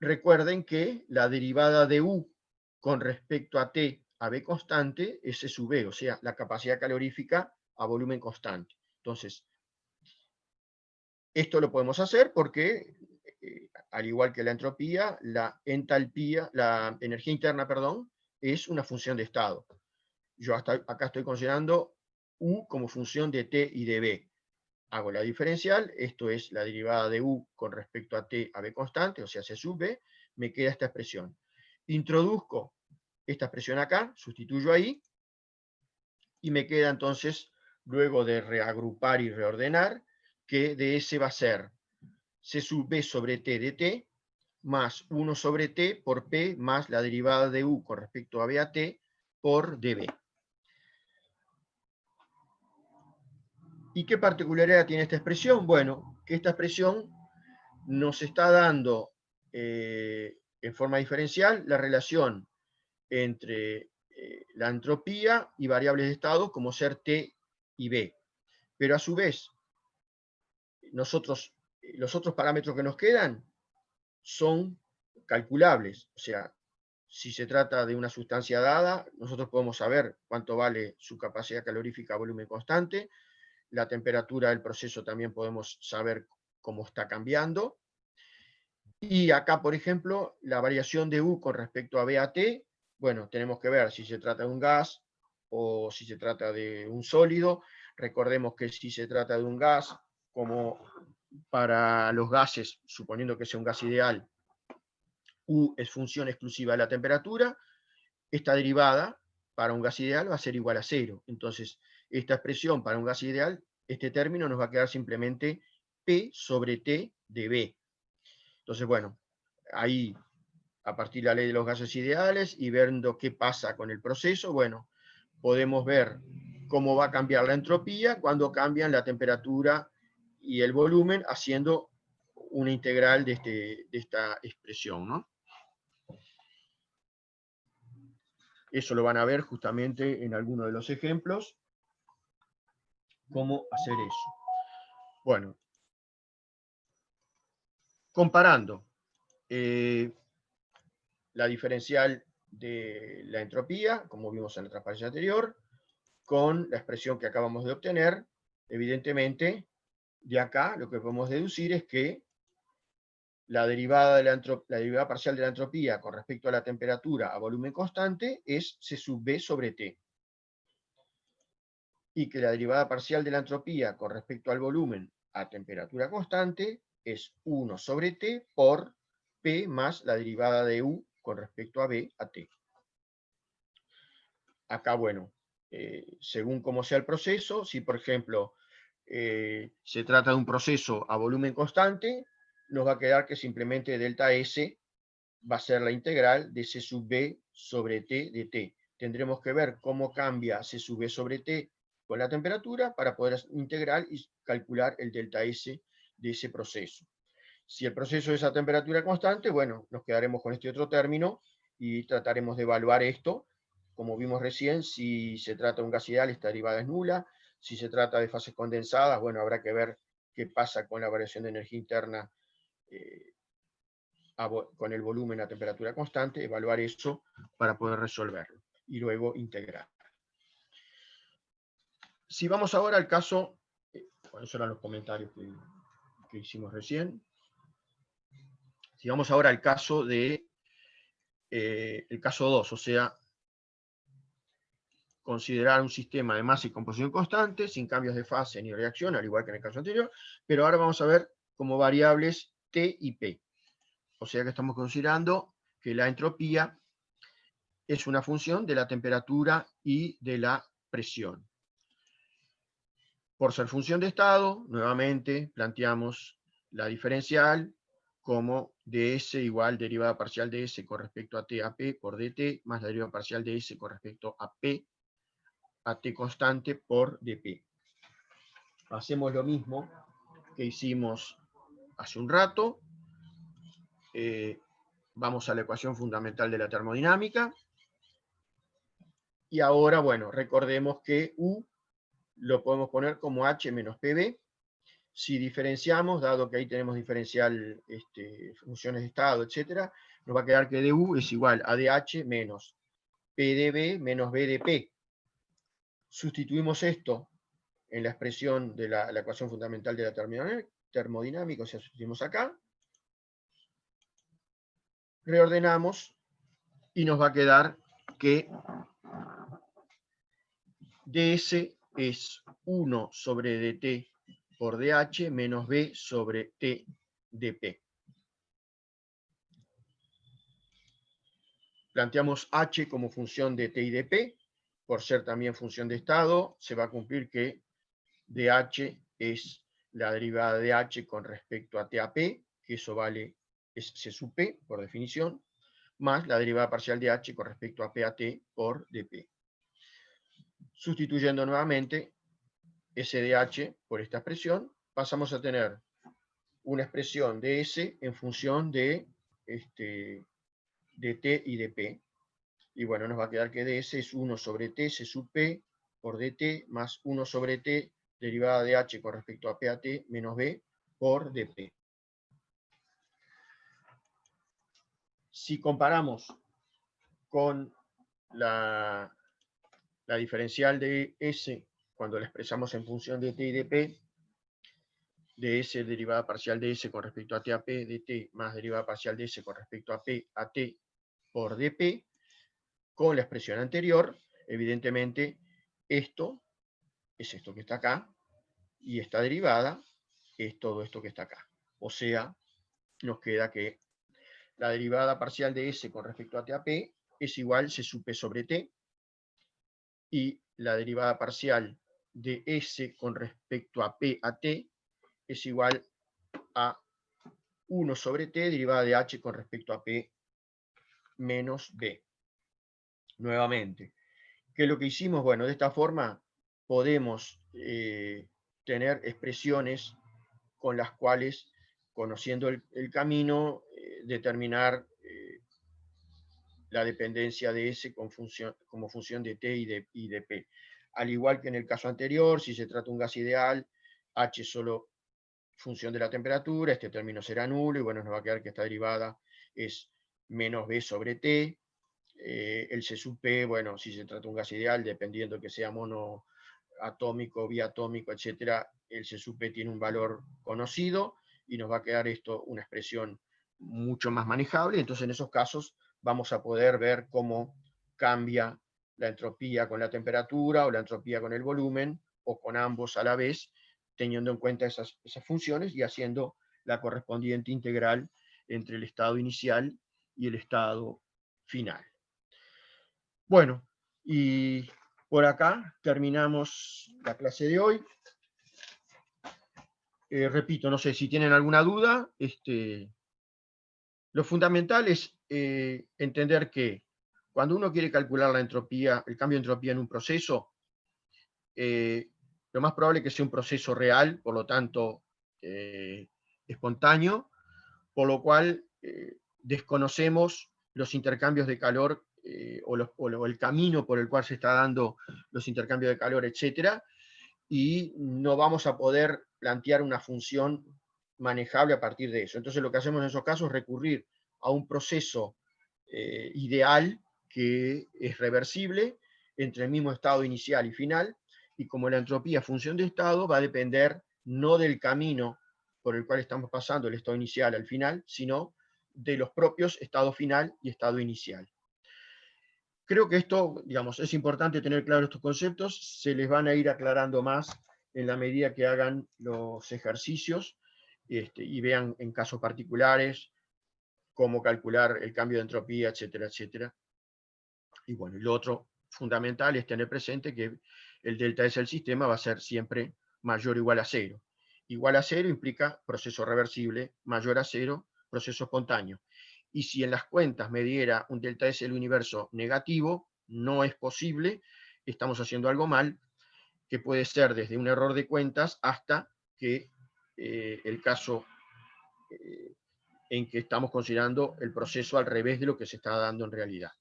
Recuerden que la derivada de U con respecto a T a B constante es S sub B, o sea, la capacidad calorífica a volumen constante. Entonces, esto lo podemos hacer porque, al igual que la entropía, la entalpía, la energía interna, perdón, es una función de estado. Yo acá estoy considerando U como función de T y de B. Hago la diferencial, esto es la derivada de U con respecto a T a B constante, o sea, C sub B, me queda esta expresión. Introduzco esta expresión acá, sustituyo ahí, y me queda entonces, luego de reagrupar y reordenar, que ds va a ser C sub B sobre T de T, más 1 sobre T por P, más la derivada de U con respecto a B a T por dB. ¿Y qué particularidad tiene esta expresión? Bueno, que esta expresión nos está dando en forma diferencial la relación entre la entropía y variables de estado como ser T y B. Pero a su vez, los otros parámetros que nos quedan son calculables. O sea, si se trata de una sustancia dada, nosotros podemos saber cuánto vale su capacidad calorífica a volumen constante. La temperatura del proceso también podemos saber cómo está cambiando. Y acá, por ejemplo, la variación de U con respecto a B a T, bueno, tenemos que ver si se trata de un gas o si se trata de un sólido. Recordemos que si se trata de un gas, como para los gases, suponiendo que sea un gas ideal, U es función exclusiva de la temperatura, esta derivada para un gas ideal va a ser igual a 0. Entonces, esta expresión para un gas ideal, este término nos va a quedar simplemente P sobre T de B. Entonces, bueno, ahí, a partir de la ley de los gases ideales y viendo qué pasa con el proceso, bueno, podemos ver cómo va a cambiar la entropía cuando cambian la temperatura y el volumen, haciendo una integral de esta expresión, ¿no? Eso lo van a ver justamente en alguno de los ejemplos, cómo hacer eso. Bueno, comparando la diferencial de la entropía, como vimos en la transparencia anterior, con la expresión que acabamos de obtener, evidentemente, de acá lo que podemos deducir es que la derivada parcial de la entropía con respecto a la temperatura a volumen constante es C sub B sobre T. Y que la derivada parcial de la entropía con respecto al volumen a temperatura constante es 1 sobre T por P más la derivada de U con respecto a B a T. Acá, bueno, según cómo sea el proceso, si por ejemplo se trata de un proceso a volumen constante, nos va a quedar que simplemente delta S va a ser la integral de C sub B sobre T de T. Tendremos que ver cómo cambia C sub B sobre T con la temperatura para poder integrar y calcular el delta S de ese proceso. Si el proceso es a temperatura constante, bueno, nos quedaremos con este otro término y trataremos de evaluar esto. Como vimos recién, si se trata de un gas ideal, esta derivada es nula. Si se trata de fases condensadas, bueno, habrá que ver qué pasa con la variación de energía interna con el volumen a temperatura constante, evaluar eso para poder resolverlo y luego integrar. Si vamos ahora al caso, bueno, esos eran los comentarios que hicimos recién. Si vamos ahora al caso de el caso 2, o sea, considerar un sistema de masa y composición constante, sin cambios de fase ni reacción, al igual que en el caso anterior, pero ahora vamos a ver como variables T y P. O sea que estamos considerando que la entropía es una función de la temperatura y de la presión. Por ser función de estado, nuevamente planteamos la diferencial como ds igual derivada parcial de s con respecto a t a p por dt, más la derivada parcial de s con respecto a p a t constante por dp. Hacemos lo mismo que hicimos hace un rato. Vamos a la ecuación fundamental de la termodinámica. Y ahora, bueno, recordemos que U lo podemos poner como H menos PB. Si diferenciamos, dado que ahí tenemos diferencial funciones de estado, etc., nos va a quedar que dU es igual a dH menos P de B menos B de P. Sustituimos esto en la expresión de la ecuación fundamental de la termodinámica, o sea, sustituimos acá. Reordenamos y nos va a quedar que ds es 1 sobre dt por dH menos B sobre T dP. Planteamos H como función de T y de P, por ser también función de estado, se va a cumplir que dH es la derivada de H con respecto a T a P, que eso vale, es C sub P, por definición, más la derivada parcial de H con respecto a P a T por dP. Sustituyendo nuevamente SDH por esta expresión, pasamos a tener una expresión de S en función de de t y de p. Y bueno, nos va a quedar que ds es 1 sobre t c sub p por dt más 1 sobre t derivada de h con respecto a p a t menos b por dp. Si comparamos con la diferencial de S, cuando la expresamos en función de t y de p, de S derivada parcial de S con respecto a t a p de t más derivada parcial de S con respecto a p a t por dp, con la expresión anterior, evidentemente esto es esto que está acá, y esta derivada es todo esto que está acá. O sea, nos queda que la derivada parcial de S con respecto a t a p es igual C sub p sobre t, y la derivada parcial de S con respecto a p a t es igual a 1 sobre t derivada de h con respecto a p menos b. Nuevamente, ¿qué es lo que hicimos? Bueno, de esta forma podemos tener expresiones con las cuales, conociendo el camino, determinar la dependencia de S como función de T y de P. Al igual que en el caso anterior, si se trata de un gas ideal, H es solo función de la temperatura, este término será nulo, y bueno, nos va a quedar que esta derivada es menos B sobre T. El C sub P, bueno, si se trata de un gas ideal, dependiendo que sea monoatómico, biatómico, etcétera, el C sub P tiene un valor conocido, y nos va a quedar esto una expresión mucho más manejable. Entonces, en esos casos vamos a poder ver cómo cambia la entropía con la temperatura, o la entropía con el volumen, o con ambos a la vez, teniendo en cuenta esas funciones y haciendo la correspondiente integral entre el estado inicial y el estado final. Bueno, y por acá terminamos la clase de hoy. Repito, no sé si tienen alguna duda. Lo fundamental es entender que cuando uno quiere calcular la entropía, el cambio de entropía en un proceso, lo más probable es que sea un proceso real, por lo tanto espontáneo, por lo cual desconocemos los intercambios de calor o el camino por el cual se está dando los intercambios de calor, etc. Y no vamos a poder plantear una función manejable a partir de eso. Entonces lo que hacemos en esos casos es recurrir a un proceso ideal que es reversible entre el mismo estado inicial y final, y como la entropía función de estado va a depender no del camino por el cual estamos pasando el estado inicial al final, sino de los propios estado final y estado inicial. Creo que esto, digamos, es importante tener claros estos conceptos, se les van a ir aclarando más en la medida que hagan los ejercicios y vean en casos particulares cómo calcular el cambio de entropía, etcétera, etcétera. Y bueno, y lo otro fundamental es tener presente que el delta S del sistema va a ser siempre mayor o igual a 0. Igual a 0 implica proceso reversible, mayor a 0, proceso espontáneo. Y si en las cuentas me diera un delta S del universo negativo, no es posible, estamos haciendo algo mal, que puede ser desde un error de cuentas hasta que el caso en que estamos considerando el proceso al revés de lo que se está dando en realidad.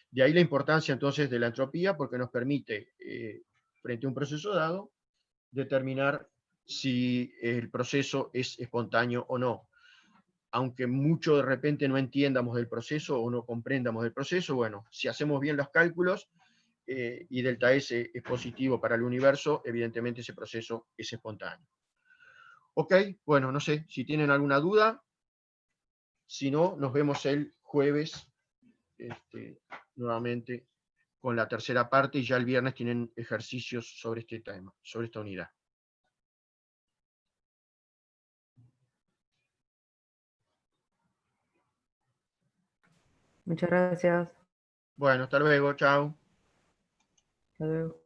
De ahí la importancia entonces de la entropía, porque nos permite, frente a un proceso dado, determinar si el proceso es espontáneo o no. Aunque mucho de repente no entiendamos del proceso o no comprendamos del proceso, bueno, si hacemos bien los cálculos y delta S es positivo para el universo, evidentemente ese proceso es espontáneo. Ok, bueno, no sé si tienen alguna duda. Si no, nos vemos el jueves nuevamente con la tercera parte, y ya el viernes tienen ejercicios sobre este tema, sobre esta unidad. Muchas gracias. Bueno, hasta luego, chao. Hasta luego.